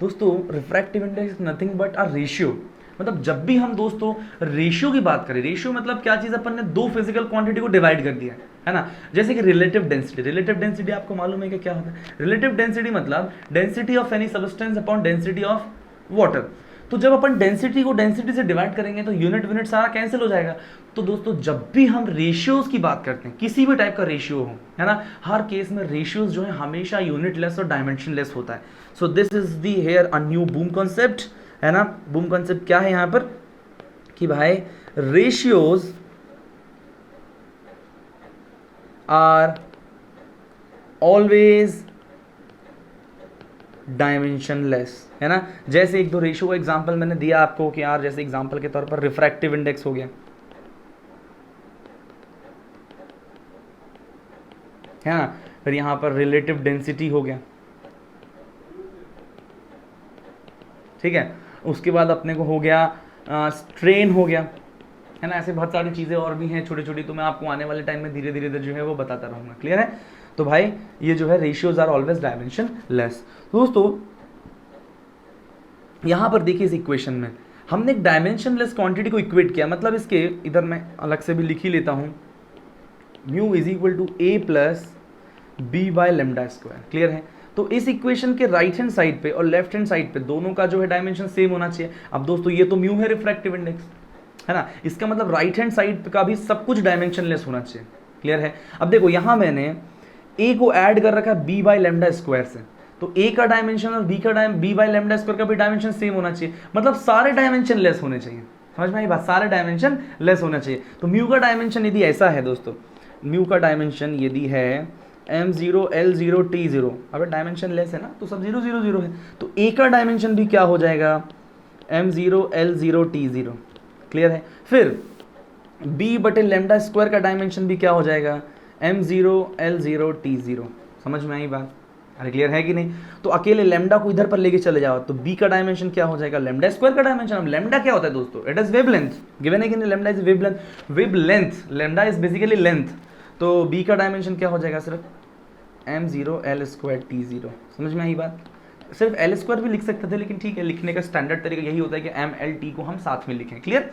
दोस्तों refractive index nothing but a ratio, मतलब जब भी हम दोस्तों रेशियो की बात करें, रेशियो मतलब क्या चीज़, अपन ने दो फिजिकल क्वांटिटी को डिवाइड कर दिया है ना, जैसे कि रिलेटिव डेंसिटी। रिलेटिव डेंसिटी आपको मालूम है कि क्या होता है, रिलेटिव डेंसिटी मतलब density of any substance upon density of water. तो जब अपन डेंसिटी को डेंसिटी से डिवाइड करेंगे तो यूनिट सारा कैंसिल हो जाएगा। तो दोस्तों जब भी हम रेशियोज की बात करते हैं, किसी भी टाइप का रेशियो हो, है ना, हर केस में रेशियोज जो है हमेशा यूनिटलेस और डायमेंशनलेस होता है। So this is the here a new boom concept, है ना। बूम कॉन्सेप्ट क्या है यहाँ पर कि भाई रेशियोज आर ऑलवेज डायमेंशनलेस, है ना। जैसे एक दो रेशियो का एग्जांपल मैंने दिया आपको कि यार जैसे एग्जांपल के तौर पर रिफ्रैक्टिव इंडेक्स हो गया, है ना, फिर यहाँ पर रिलेटिव डेंसिटी हो गया, ठीक है, उसके बाद अपने को हो गया स्ट्रेन हो गया, है ना। ऐसे बहुत सारी चीज़ें और भी हैं छोटी छोटी, तो मैं आपको आने वाले टाइम में धीरे धीरे जो है वो बताता रहूँगा। क्लियर है। तो भाई ये जो है ratios are always dimensionless. दोस्तों यहाँ पर देखिए इस इक्वेशन में हमने एक डायमेंशन लेस क्वांटिटी को इक्वेट किया, मतलब इसके इधर मैं अलग से भी लिख ही लेता हूँ, mu is equal to A plus B by lambda square. Clear है। तो इस इक्वेशन के राइट हैंड साइड पे और लेफ्ट हैंड साइड पे दोनों का जो है डायमेंशन सेम होना चाहिए। अब दोस्तों ये तो म्यू है रिफ्रैक्टिव इंडेक्स, है ना, इसका मतलब राइट हैंड साइड का भी सब कुछ डायमेंशन लेस होना चाहिए। क्लियर है। अब देखो यहाँ मैंने ए को ऐड कर रखा है बी बाय लेमडा स्क्वायर से, तो ए का डायमेंशन और बी बाय लेमडा स्क्वायर का भी डायमेंशन सेम होना चाहिए, मतलब सारे डायमेंशन लेस होने चाहिए। समझ में आई बात, सारे डायमेंशन लेस होना चाहिए। तो म्यू का डायमेंशन यदि ऐसा है दोस्तों, म्यू का डायमेंशन यदि है m0 l0 t0, अब डायमेंशन लेस है ना, तो सब 0 0 0 है, तो ए का डायमेंशन भी क्या हो जाएगा m0 l0 t0। क्लियर है। फिर b बटे लेमडा स्क्वायर का डायमेंशन भी क्या हो जाएगा m0 l0 t0। समझ में आई बात, अरे क्लियर है कि नहीं। तो अकेले लेमडा को इधर पर लेके चले जाओ तो b का डायमेंशन क्या हो जाएगा लेमडा स्क्वायर का डायमेंशन। अब लेमडा क्या होता है दोस्तों, इट इज वेवलेंथ, गिवन है कि नहीं, lambda is wavelength, lambda is basically length, तो b का डायमेंशन क्या हो जाएगा सिर्फ m0 l स्क्वायर t0। समझ में आई बात। सिर्फ l स्क्वायर भी लिख सकते थे, लेकिन ठीक है, लिखने का स्टैंडर्ड तरीका यही होता है कि m l t को हम साथ में लिखें। क्लियर।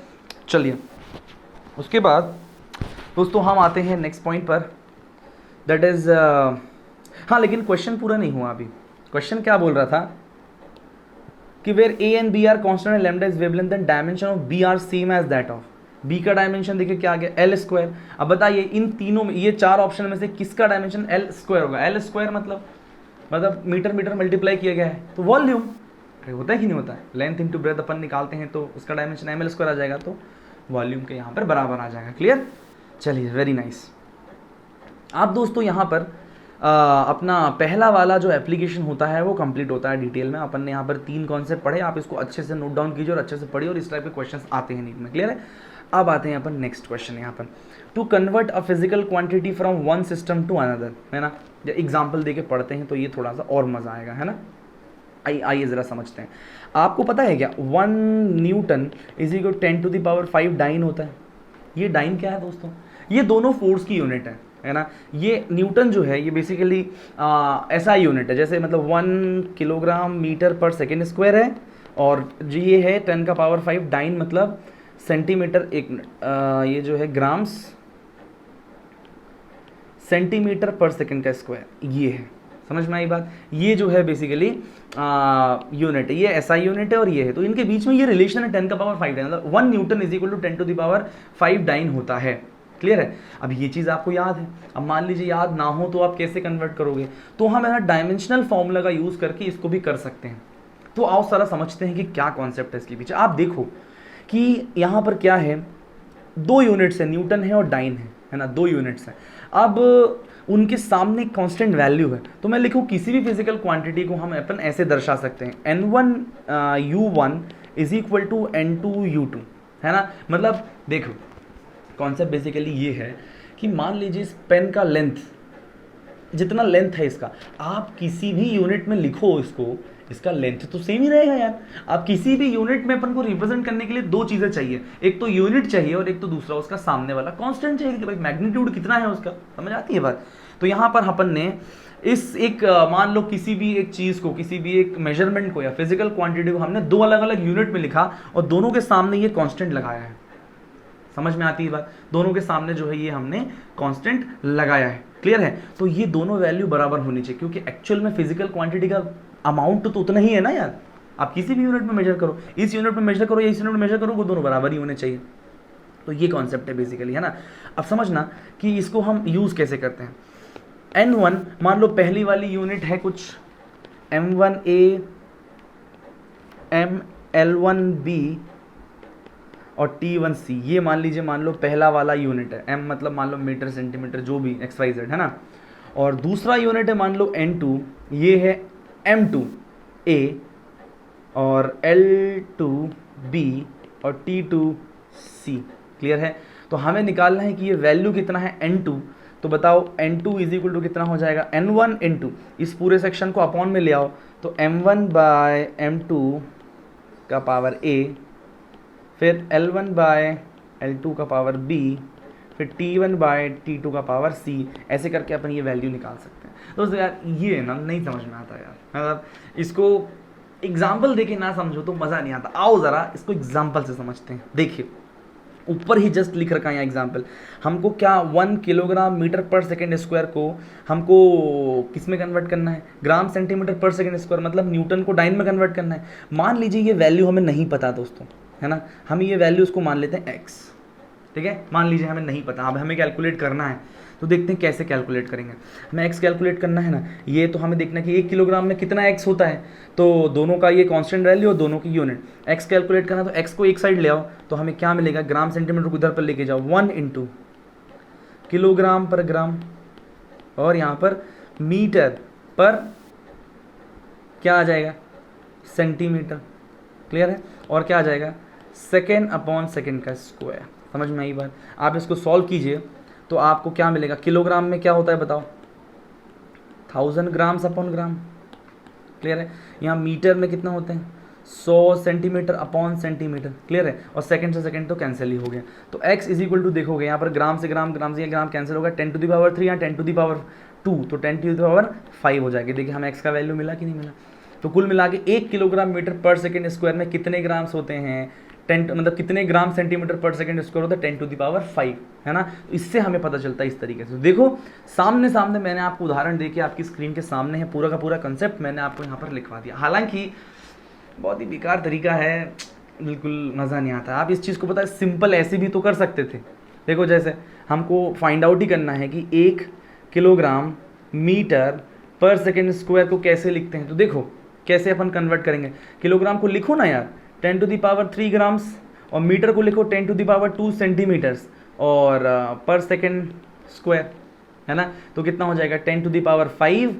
चलिए उसके बाद दोस्तों हम आते हैं नेक्स्ट पॉइंट पर, दैट इज हाँ लेकिन क्वेश्चन पूरा नहीं हुआ अभी। क्वेश्चन क्या बोल रहा था कि where a and b are constant and lambda is wavelength then dimension of b are same as that of b का डायमेंशन देखिए क्या आ गया l स्क्वायर। अब बताइए इन तीनों में, ये चार ऑप्शन में से किसका डायमेंशन l स्क्वायर होगा। l स्क्वायर मतलब मीटर मीटर मल्टीप्लाई किया गया है, तो वॉल्यूम, अरे होता है कि नहीं होता है, लेंथ इंटू ब्रेथ अपन निकालते हैं तो उसका डायमेंशन ml स्क्वायर आ जाएगा, तो वॉल्यूम के यहाँ पर बराबर आ जाएगा। क्लियर। चलिए वेरी नाइस। आप दोस्तों यहाँ पर अपना पहला वाला जो एप्लीकेशन होता है वो कंप्लीट होता है डिटेल में। अपन ने यहाँ पर 3 कॉन्सेप्ट पढ़े, आप इसको अच्छे से नोट डाउन कीजिए और अच्छे से पढ़िए, और इस टाइप के क्वेश्चंस आते हैं नीट में। क्लियर है। अब आते हैं अपन नेक्स्ट क्वेश्चन यहाँ पर, to convert a physical quantity from one system to another, है ना। जब एग्जाम्पल दे के पढ़ते हैं तो ये थोड़ा सा और मज़ा आएगा, है ना। आइए ज़रा समझते हैं। आपको पता है क्या 1 newton is equal 10 to the power 5 dyne होता है। ये डाइन क्या है दोस्तों, ये दोनों फोर्स की यूनिट है ना। ये न्यूटन जो है ये बेसिकली ऐसा यूनिट है, जैसे मतलब 1 किलोग्राम मीटर पर सेकेंड स्क्वायर है, और ये है 10 का पावर 5 डाइन, मतलब सेंटीमीटर, एक मिनट, ये जो है ग्राम्स सेंटीमीटर पर सेकेंड का स्क्वायर, ये है। समझ में आई बात। ये जो है बेसिकली यूनिट है, ये ऐसा यूनिट है और ये है, तो इनके बीच में ये रिलेशन है 10 का पावर 5 डाइन, मतलब 1 newton is equal to 10 to the power 5 dyne होता है। क्लियर है। अब ये चीज़ आपको याद है, अब मान लीजिए याद ना हो तो आप कैसे कन्वर्ट करोगे, तो हम है डायमेंशनल फॉर्मूला का यूज़ करके इसको भी कर सकते हैं। तो आओ सारा समझते हैं कि क्या कॉन्सेप्ट है इसके पीछे। आप देखो कि यहाँ पर क्या है, 2 यूनिट्स है, न्यूटन है और डाइन है ना, 2 यूनिट्स हैं। अब उनके सामने कांस्टेंट वैल्यू है, तो मैं लिखूँ किसी भी फिजिकल क्वांटिटी को हम अपन ऐसे दर्शा सकते हैं, n1 u1 is equal to n2 u2, है ना। मतलब देखो कॉन्सेप्ट बेसिकली ये है कि मान लीजिए इस पेन का लेंथ, जितना लेंथ है इसका, आप किसी भी यूनिट में लिखो इसको, इसका लेंथ तो सेम ही रहेगा यार। आप किसी भी यूनिट में अपन को रिप्रेजेंट करने के लिए 2 चीज़ें चाहिए, एक तो यूनिट चाहिए और एक तो दूसरा उसका सामने वाला कांस्टेंट चाहिए कि भाई मैग्नीट्यूड कितना है उसका। समझ आती है बात। तो यहाँ पर अपन ने इस एक मान लो किसी भी एक चीज़ को, किसी भी एक मेजरमेंट को या फिजिकल क्वांटिटी को हमने 2 अलग अलग यूनिट में लिखा और दोनों के सामने ये कांस्टेंट लगाया है। समझ में आती है बात। दोनों के सामने जो है ये हमने कांस्टेंट लगाया है। क्लियर है। तो ये दोनों वैल्यू बराबर होनी चाहिए, क्योंकि एक्चुअल में फिजिकल क्वांटिटी का अमाउंट तो उतना ही है ना यार। आप किसी भी यूनिट में मेजर करो, इस यूनिट में मेजर करो या इस यूनिट में मेजर करो, वो दोनों बराबर ही होने चाहिए। तो ये कॉन्सेप्ट है बेसिकली, है ना। अब समझना कि इसको हम यूज़ कैसे करते हैं। n1 मान लो पहली वाली यूनिट है कुछ m1a ml1b और t1c, ये मान लीजिए, मान लो पहला वाला यूनिट है, m मतलब मान लो मीटर सेंटीमीटर जो भी xyz, है ना। और दूसरा यूनिट है मान लो n2, ये है m2a और l2b और t2c। क्लियर है। तो हमें निकालना है कि ये वैल्यू कितना है n2, तो बताओ n2 इज इक्वल टू कितना हो जाएगा n1 n2, इस पूरे सेक्शन को अपॉन में ले आओ, तो m1 बाय m2 का पावर a, फिर l1 बाय L2 का पावर b, फिर T1 बाय T2 का पावर c, ऐसे करके अपन ये वैल्यू निकाल सकते हैं। दोस्तों यार ये ना नहीं समझ में आता यार, मतलब इसको एग्जाम्पल देके ना समझो तो मज़ा नहीं आता। आओ ज़रा इसको एग्जाम्पल से समझते हैं। देखिए ऊपर ही जस्ट लिख रखा है यहाँ एग्जाम्पल, हमको क्या 1 किलोग्राम मीटर पर सेकेंड स्क्वायर को हमको किस में कन्वर्ट करना है, ग्राम सेंटीमीटर पर सेकेंड स्क्वायर, मतलब न्यूटन को डाइन में कन्वर्ट करना है। मान लीजिए ये वैल्यू हमें नहीं पता दोस्तों, है ना, हम ये वैल्यू उसको मान लेते हैं x, ठीक है, मान लीजिए हमें नहीं पता, अब हमें कैलकुलेट करना है, तो देखते हैं कैसे कैलकुलेट करेंगे। हमें x कैलकुलेट करना है ना, ये तो हमें देखना है कि 1 किलोग्राम में कितना x होता है, तो दोनों का ये कांस्टेंट वैल्यू और दोनों की यूनिट, x कैलकुलेट करना, तो x को एक साइड ले आओ तो हमें क्या मिलेगा, ग्राम सेंटीमीटर को इधर पर लेके जाओ, 1 इंटू किलोग्राम पर ग्राम, और यहाँ पर मीटर पर क्या आ जाएगा, सेंटीमीटर, क्लियर है, और क्या आ जाएगा, सेकेंड अपॉन सेकेंड का स्क्वायर। समझ में आई बात। आप इसको सॉल्व कीजिए तो आपको क्या मिलेगा, किलोग्राम में क्या होता है बताओ, 1000 ग्राम्स अपॉन ग्राम, क्लियर है। यहाँ मीटर में कितना होते हैं, 100 सेंटीमीटर अपॉन सेंटीमीटर, क्लियर है, और सेकंड से सेकंड तो कैंसिल ही हो गया। तो x इज इक्वल टू देखोगे यहाँ पर ग्राम से ग्राम, ग्राम से ग्राम कैंसिल होगा, 10 टू दी पावर 3 या 10 टू दी पावर 2, तो 10 टू दी पावर 5 हो जाएगी। देखिए हमें x का वैल्यू मिला कि नहीं मिला। तो कुल मिला के 1 किलोग्राम मीटर पर सेकेंड स्क्वायर में कितने ग्राम्स होते हैं, 10 मतलब कितने ग्राम सेंटीमीटर पर सेकंड स्क्वायर होता है, 10 टू दी पावर 5, है ना। तो इससे हमें पता चलता है इस तरीके से। देखो सामने सामने मैंने आपको उदाहरण देके आपकी स्क्रीन के सामने है, पूरा का पूरा कंसेप्ट मैंने आपको यहाँ पर लिखवा दिया। हालांकि बहुत ही बेकार तरीका है, बिल्कुल मज़ा नहीं आता। आप इस चीज़ को पता है सिंपल ऐसे भी तो कर सकते थे। देखो जैसे हमको फाइंड आउट ही करना है कि 1 किलोग्राम मीटर पर सेकेंड स्क्वायर को कैसे लिखते हैं, तो देखो कैसे अपन कन्वर्ट करेंगे। किलोग्राम को लिखो ना यार 10 टू दी पावर 3 ग्राम्स, और मीटर को लिखो 10 टू दी पावर 2 सेंटीमीटर्स, और पर सेकेंड स्क्वायर, है ना। तो कितना हो जाएगा, 10 to the power 5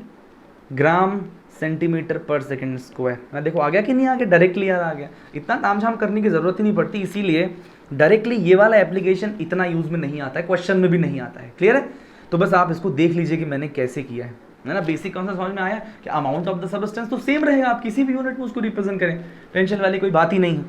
gram centimetre पर सेकेंड स्क्वायर। ना देखो आ गया कि नहीं आ गया, डायरेक्टली यार आ गया। इतना तामझाम करने की ज़रूरत ही नहीं पड़ती, इसीलिए डायरेक्टली ये वाला एप्लीकेशन इतना यूज़ में नहीं आता है, क्वेश्चन में भी नहीं आता है, क्लियर है। तो बस आप इसको देख लीजिए कि मैंने कैसे किया है ना। बेसिक कॉन्सेप्ट समझ में आया कि अमाउंट ऑफ द सबस्टेंस तो सेम रहेगा, आप किसी भी यूनिट में उसको रिप्रेजेंट करें, टेंशन वाली कोई बात ही नहीं है।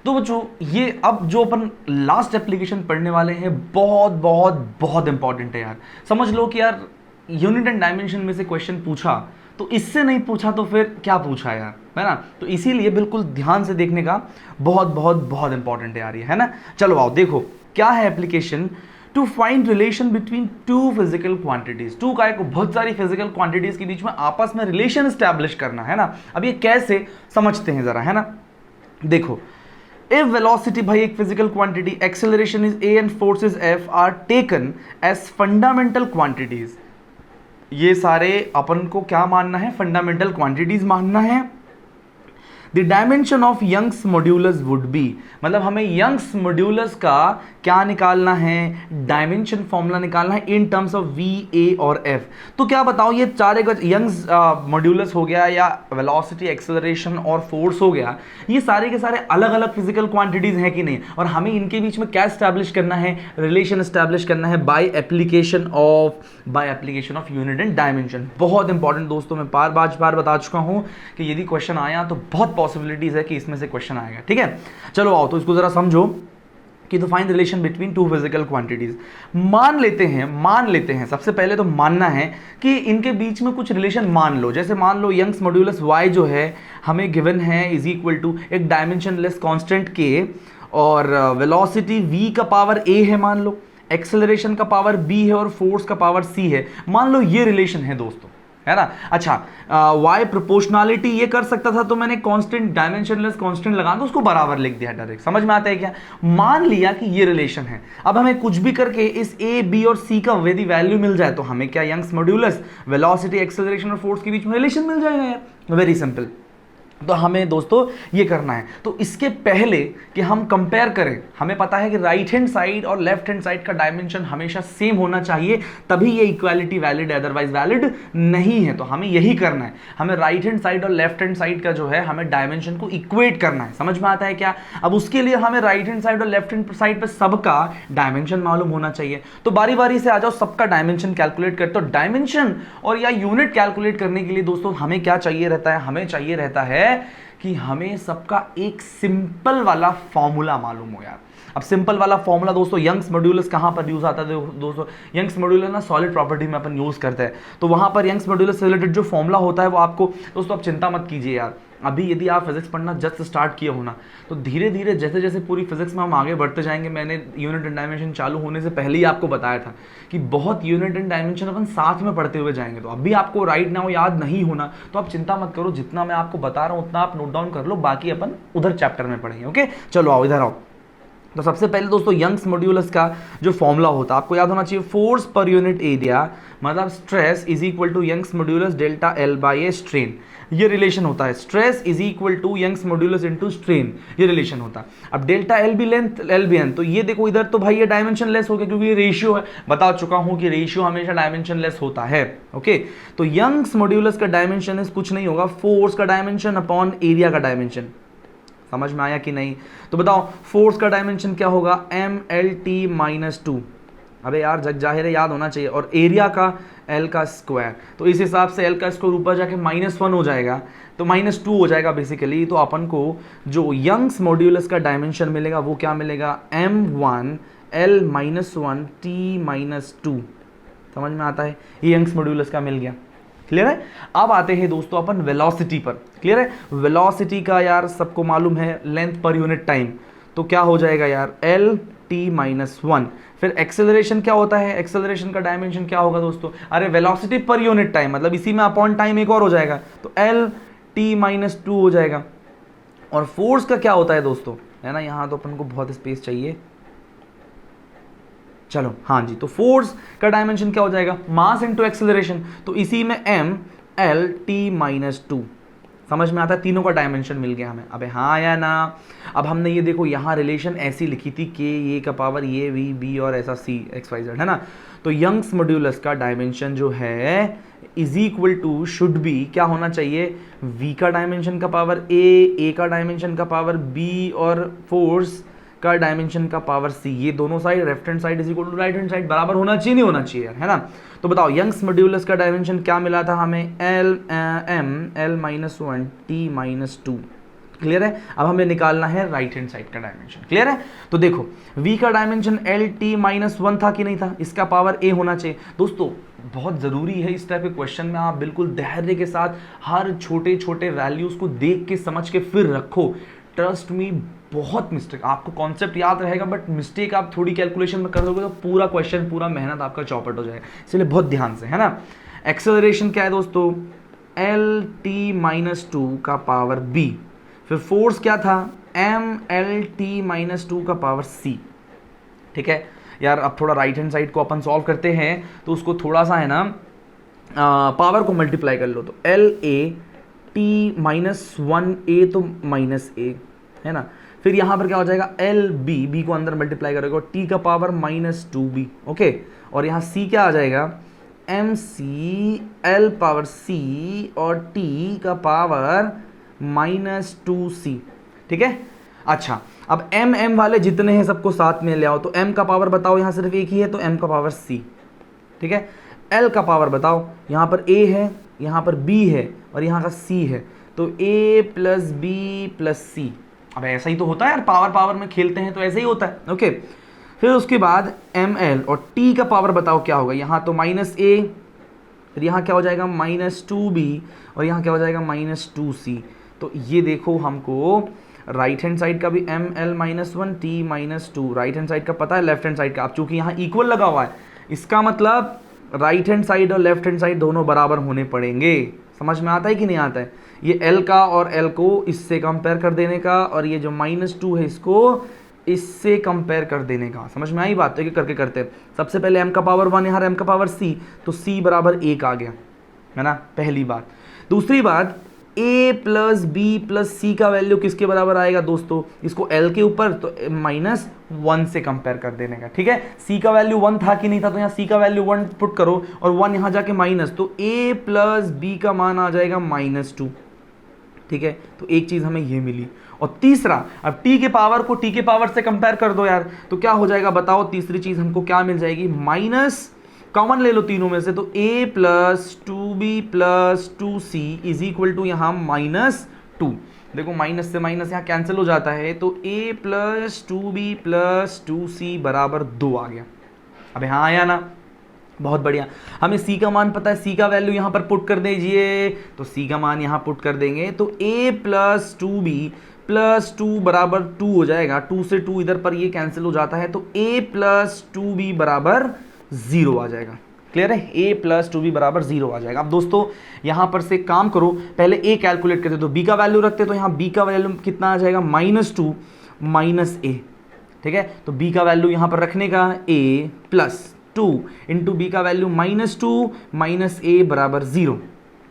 तो बच्चों ये अब जो अपन लास्ट एप्लीकेशन पढ़ने वाले हैं बहुत बहुत बहुत इंपॉर्टेंट है यार। समझ लो कि यार यूनिट एंड डायमेंशन में से क्वेश्चन पूछा तो इससे नहीं पूछा तो फिर क्या पूछा यार, है ना। तो इसीलिए बिल्कुल ध्यान से देखने का बहुत बहुत बहुत इंपॉर्टेंट है यार ये, है ना। चलो आओ देखो क्या है application, to find relation between two physical quantities. Two का बहुत सारी फिजिकल क्वांटिटीज के बीच में आपस में रिलेशन स्टैब्लिश करना, है ना। अब ये कैसे समझते हैं जरा, है ना। देखो if velocity भाई एक physical quantity, acceleration is a and forces f are taken as fundamental quantities, ये सारे अपन को क्या मानना है, फंडामेंटल क्वांटिटीज मानना है। The dimension of Young's modulus would be, मतलब हमें यंग्स मॉड्यूलस का क्या निकालना है, डायमेंशन फॉर्मूला निकालना है इन टर्म्स ऑफ वी, ए और एफ। तो क्या बताओ ये चार यंग्स मॉड्यूलस हो गया या वेलोसिटी, एक्सेलरेशन और फोर्स हो गया, ये सारे के सारे अलग अलग फिजिकल क्वांटिटीज हैं कि नहीं, और हमें इनके बीच में क्या स्टैब्लिश करना है, रिलेशन स्टैब्लिश करना है by application of unit and dimension. बहुत इंपॉर्टेंट दोस्तों, मैं बार बता चुका हूं कि यदि क्वेश्चन आया तो बहुत पॉसिबिलिटीज है कि इसमें से क्वेश्चन आएगा, ठीक है। चलो आओ तो इसको जरा समझो कि तो find relation between two physical quantities. मान लेते हैं सबसे पहले तो मानना है कि इनके बीच में कुछ रिलेशन मान लो। जैसे मान लो यंग्स मॉड्यूलस y जो है हमें गिवन है इज इक्वल टू एक डायमेंशनलेस कांस्टेंट k, और वेलोसिटी v का पावर a है मान लो, एक्सेलरेशन का पावर b है और फोर्स का पावर c है। मान लो ये रिलेशन है दोस्तों, है ना। अच्छा y प्रोपोर्शनलिटी ये कर सकता था तो मैंने कांस्टेंट, डायमेंशनलेस कांस्टेंट लगा दो उसको बराबर लिख दिया डायरेक्ट। समझ में आता है क्या, मान लिया कि ये रिलेशन है। अब हमें कुछ भी करके इस a, b और c का यदि वैल्यू मिल जाए तो हमें क्या यंग्स मॉड्यूलस, वेलोसिटी, एक्सेलरेशन और फोर्स के बीच में रिलेशन मिल जाएगा यार, वेरी सिंपल। तो हमें दोस्तों ये करना है। तो इसके पहले कि हम कंपेयर करें, हमें पता है कि राइट हैंड साइड और लेफ्ट हैंड साइड का डायमेंशन हमेशा सेम होना चाहिए, तभी ये इक्वालिटी वैलिड है, अदरवाइज वैलिड नहीं है। तो हमें यही करना है, हमें राइट हैंड साइड और लेफ्ट हैंड साइड का जो है हमें डायमेंशन को इक्वेट करना है। समझ में आता है क्या। अब उसके लिए हमें राइट हैंड साइड और लेफ्ट हैंड साइड पर सबका डायमेंशन मालूम होना चाहिए। तो बारी बारी से आ जाओ, सबका डायमेंशन कैलकुलेट करते हो। डायमेंशन और या यूनिट कैलकुलेट करने के लिए दोस्तों हमें क्या चाहिए रहता है, हमें चाहिए रहता है कि हमें सबका एक सिंपल वाला फॉर्मूला मालूम हो यार। अब सिंपल वाला फॉर्मूला दोस्तों, यंग्स मॉड्यूलस कहाँ पर यूज आता है दोस्तों, यंग्स मॉड्यूलस ना सॉलिड प्रॉपर्टी में अपन यूज करते हैं, तो वहां पर यंग्स मॉड्यूलस से रिलेटेड जो फॉर्मूला होता है वो आपको दोस्तों, आप चिंता मत कीजिए यार, अभी यदि आप फिजिक्स पढ़ना जस्ट स्टार्ट किए होना तो धीरे धीरे जैसे जैसे पूरी फिजिक्स में हम आगे बढ़ते जाएंगे, मैंने यूनिट एंड डायमेंशन चालू होने से पहले ही आपको बताया था कि बहुत यूनिट एंड डायमेंशन अपन साथ में पढ़ते हुए जाएंगे, तो अभी आपको राइट नाउ याद नहीं होना तो आप चिंता मत करो, जितना मैं आपको बता रहा हूँ उतना आप नोट डाउन कर लो, बाकी अपन उधर चैप्टर में पढ़ेंगे। ओके, चलो आओ इधर आओ। तो सबसे पहले दोस्तों यंग्स मॉड्यूलस का जो फॉर्मूला होता है आपको याद होना चाहिए, फोर्स पर यूनिट एरिया मतलब stress is equal to Young's modulus delta L by A strain, ये रिलेशन होता है। Stress is equal to Young's modulus into strain, ये रिलेशन होता है। अब डेल्टा एल भी लेंथ, एल भी एन, तो ये देखो इधर तो भाई ये डायमेंशन लेस हो गया क्योंकि ये रेशियो है, बता चुका हूं कि रेशियो हमेशा डायमेंशन लेस होता है। ओके, तो यंग्स मॉड्यूलस का डायमेंशन कुछ नहीं होगा, फोर्स का डायमेंशन अपॉन एरिया का डायमेंशन। समझ में आया कि नहीं? तो बताओ फोर्स का डायमेंशन क्या होगा, M L T minus two, अबे यार जग जाहिर है याद होना चाहिए, और एरिया का एल का स्क्वायर, तो इस हिसाब से एल का स्क्वायर ऊपर जाके -1 हो जाएगा, तो -2 हो जाएगा बेसिकली। तो अपन को जो यंग्स मॉड्यूलस का डायमेंशन मिलेगा वो क्या मिलेगा, m1 l -1 t -2। समझ में आता है, ये यंग्स मॉड्यूलस का मिल गया। क्लियर है? अब आते हैं दोस्तों अपन वेलोसिटी पर। क्लियर है? वेलोसिटी का यार सबको मालूम है लेंथ पर यूनिट टाइम, तो क्या हो जाएगा यार l t -1। फिर एक्सेलरेशन क्या होता है, एक्सेलरेशन का डायमेंशन क्या होगा दोस्तों, अरे वेलोसिटी पर यूनिट टाइम मतलब इसी में अपॉन टाइम एक और हो जाएगा, तो l t -2 हो जाएगा। और फोर्स का क्या होता है दोस्तों, है ना, यहां तो अपन को बहुत स्पेस चाहिए, चलो हाँ जी, तो फोर्स का डायमेंशन क्या हो जाएगा, मास इनटू एक्सेलरेशन, तो इसी में m l t -2। समझ में आता है, तीनों का डायमेंशन मिल गया हमें। अबे हाँ या ना? अब हमने ये देखो यहाँ रिलेशन ऐसी लिखी थी k ये का पावर ये v b और ऐसा c x y z, है ना, तो यंग्स मॉड्यूलस का डायमेंशन जो है is equal to should be क्या होना चाहिए, v का डायमेंशन का पावर a का डायमेंशन का पावर b और फोर्स का डायमेंशन का पावर c, ये दोनों side left hand side is equal to right hand side बराबर होना चाहिए, नहीं होना चाहिए, है ना। तो बताओ यंग्स मॉड्यूलस का डायमेंशन क्या मिला था हमें, l -1 t -2। क्लियर है? अब हमें निकालना है राइट हैंड साइड का डायमेंशन। क्लियर है? तो देखो v का डायमेंशन l t -1 था कि नहीं था, इसका पावर a होना चाहिए। दोस्तों बहुत ज़रूरी है इस टाइप के क्वेश्चन में आप बिल्कुल धैर्य के साथ हर छोटे छोटे वैल्यूज़ को देख के समझ के फिर रखो। ट्रस्ट मी, बहुत मिस्टेक, आपको कॉन्सेप्ट याद रहेगा बट मिस्टेक आप थोड़ी कैलकुलेशन में कर दोगे तो पूरा क्वेश्चन, पूरा मेहनत आपका चौपट हो जाएगा, इसलिए बहुत ध्यान से, है ना। एक्सेलरेशन क्या है दोस्तों, l t -2 का पावर b, फिर फोर्स क्या था, m l t -2 का पावर c। ठीक है यार, अब थोड़ा राइट हैंड साइड को अपन सॉल्व करते हैं तो उसको थोड़ा सा है ना पावर को मल्टीप्लाई कर लो, तो l a t -1a तो -a, है ना, फिर यहाँ पर क्या हो जाएगा l b को अंदर मल्टीप्लाई करोगे और t का पावर -2b। ओके, और यहाँ c क्या आ जाएगा, m c l power c और t का पावर -2c। ठीक है, अच्छा अब m वाले जितने हैं सबको साथ में ले आओ, तो m का पावर बताओ, यहाँ सिर्फ एक ही है तो m का पावर c। ठीक है, l का पावर बताओ, यहाँ पर a है, यहाँ पर b है और यहाँ का c है, तो a + b + c। अब ऐसा ही तो होता है यार, पावर पावर में खेलते हैं तो ऐसे ही होता है। ओके, फिर उसके बाद ml और t का पावर बताओ क्या होगा, यहाँ तो -a, फिर यहाँ क्या हो जाएगा -2b और यहाँ क्या हो जाएगा -2c। तो ये देखो हमको राइट हैंड साइड का भी ml -1 t -2 right hand side का पता है, लेफ्ट हैंड साइड का, अब चूंकि यहाँ इक्वल लगा हुआ है इसका मतलब राइट हैंड साइड और लेफ्ट हैंड साइड दोनों बराबर होने पड़ेंगे। समझ में आता है कि नहीं आता है, ये l का और l को इससे कंपेयर कर देने का और ये जो -2 है इसको इससे कंपेयर कर देने का। समझ में आई बात? तो करके करते हैं। सबसे पहले m का पावर 1 यहाँ m का पावर c, तो c बराबर 1 आ गया, है ना, पहली बात। दूसरी बात a + b + c का वैल्यू किसके बराबर आएगा दोस्तों, इसको l के ऊपर तो -1 से कंपेयर कर देने का। ठीक है, c का वैल्यू 1 था कि नहीं था, तो यहाँ c का वैल्यू 1 पुट करो और 1 यहाँ जाके माइनस, तो a + b का मान आ जाएगा -2। ठीक है, तो एक चीज़ हमें ये मिली। और तीसरा, अब t के पावर को t के पावर से कंपेयर कर दो यार, तो क्या हो जाएगा बताओ, तीसरी चीज़ हमको क्या मिल जाएगी, माइनस कॉमन ले लो तीनों में से, तो a + 2b + 2c is equal to यहाँ -2। देखो माइनस से माइनस यहाँ कैंसिल हो जाता है, तो a plus 2b plus 2c बराबर 2 आ गया। अब यहाँ आया ना, बहुत बढ़िया। हमें c का मान पता है, c का वैल्यू यहाँ पर पुट कर दीजिए, तो c का मान यहाँ पुट कर देंगे, तो a प्लस 2b प्लस 2 बराबर 2 हो जाएगा। 2 से 2 इधर पर ये कैंसिल हो जाता है, तो a प्लस 2b बराबर 0 आ जाएगा। क्लियर है, a प्लस 2b बराबर 0 आ जाएगा। अब दोस्तों यहाँ पर से काम करो, पहले a कैलकुलेट करते तो b का वैल्यू रखते, तो यहाँ b का वैल्यू कितना आ जाएगा, -2 माइनस a। ठीक है, तो b का वैल्यू यहाँ पर रखने का a प्लस 2 इंटू बी का वैल्यू -2 माइनस a बराबर 0।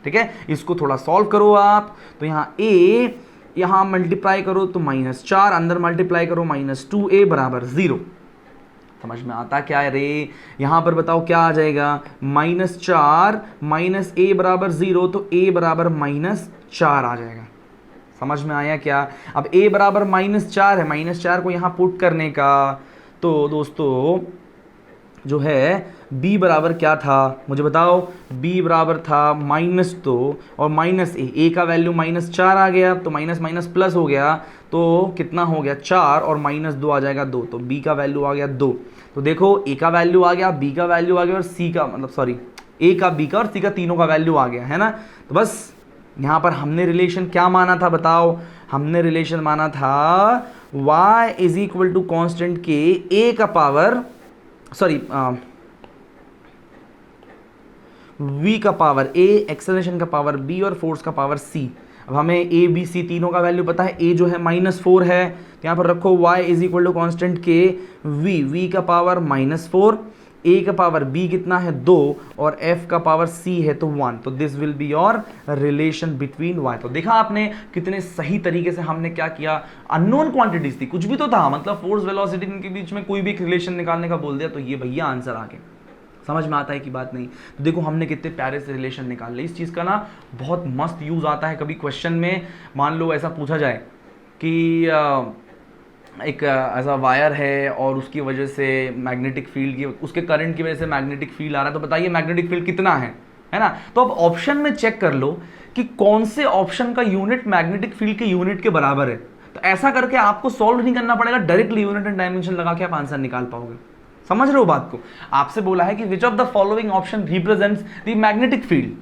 ठीक है, इसको थोड़ा सॉल्व करो आप, तो यहाँ a यहाँ मल्टीप्लाई करो तो -4, अंदर मल्टीप्लाई करो -2a बराबर 0। समझ में आता क्या है रे? यहाँ पर बताओ क्या आ जाएगा, -4 माइनस a बराबर 0, तो a बराबर -4 आ जाएगा। समझ में आया क्या? अब a बराबर -4 है, -4 को यहाँ पुट करने का, तो दोस्तों जो है b बराबर क्या था मुझे बताओ, b बराबर था -2 और -a का वैल्यू -4 आ गया, तो माइनस माइनस प्लस हो गया, तो कितना हो गया 4 और -2 आ जाएगा 2, तो b का वैल्यू आ गया 2। तो देखो a का वैल्यू आ गया, b का वैल्यू आ गया और c का मतलब सॉरी a का b का और c का तीनों का वैल्यू आ गया है ना। तो बस यहाँ पर हमने रिलेशन क्या माना था बताओ, हमने रिलेशन माना था y is equal to constant के a का पावर सॉरी v का पावर a, एक्सेलरेशन का पावर b और फोर्स का पावर c। अब हमें a b c तीनों का वैल्यू पता है, a जो है -4 है, तो यहाँ पर रखो y is equal to constant के v का पावर -4, a का पावर b कितना है 2 और f का पावर c है तो 1, तो this will be your relation between y। तो देखा आपने कितने सही तरीके से हमने क्या किया, अननोन क्वांटिटीज थी, कुछ भी तो था, मतलब फोर्स वेलोसिटी के बीच में कोई भी एक रिलेशन निकालने का बोल दिया, तो ये भैया आंसर आ गया। समझ में आता है कि बात नहीं? तो देखो हमने कितने प्यारे से रिलेशन निकाल लिए। इस चीज़ का ना बहुत मस्त यूज़ आता है कभी क्वेश्चन में, मान लो ऐसा पूछा जाए कि एक ऐसा वायर है और उसकी वजह से मैग्नेटिक फील्ड की, उसके करंट की वजह से मैग्नेटिक फील्ड आ रहा है, तो बताइए मैग्नेटिक फील्ड कितना है ना। तो अब ऑप्शन में चेक कर लो कि कौन से ऑप्शन का यूनिट मैग्नेटिक फील्ड के यूनिट के बराबर है। तो ऐसा करके आपको सॉल्व नहीं करना पड़ेगा, डायरेक्टली यूनिट एंड डायमेंशन लगा के आप आंसर निकाल पाओगे। समझ रहे हो बात को? आपसे बोला है कि which of the following option represents the magnetic field.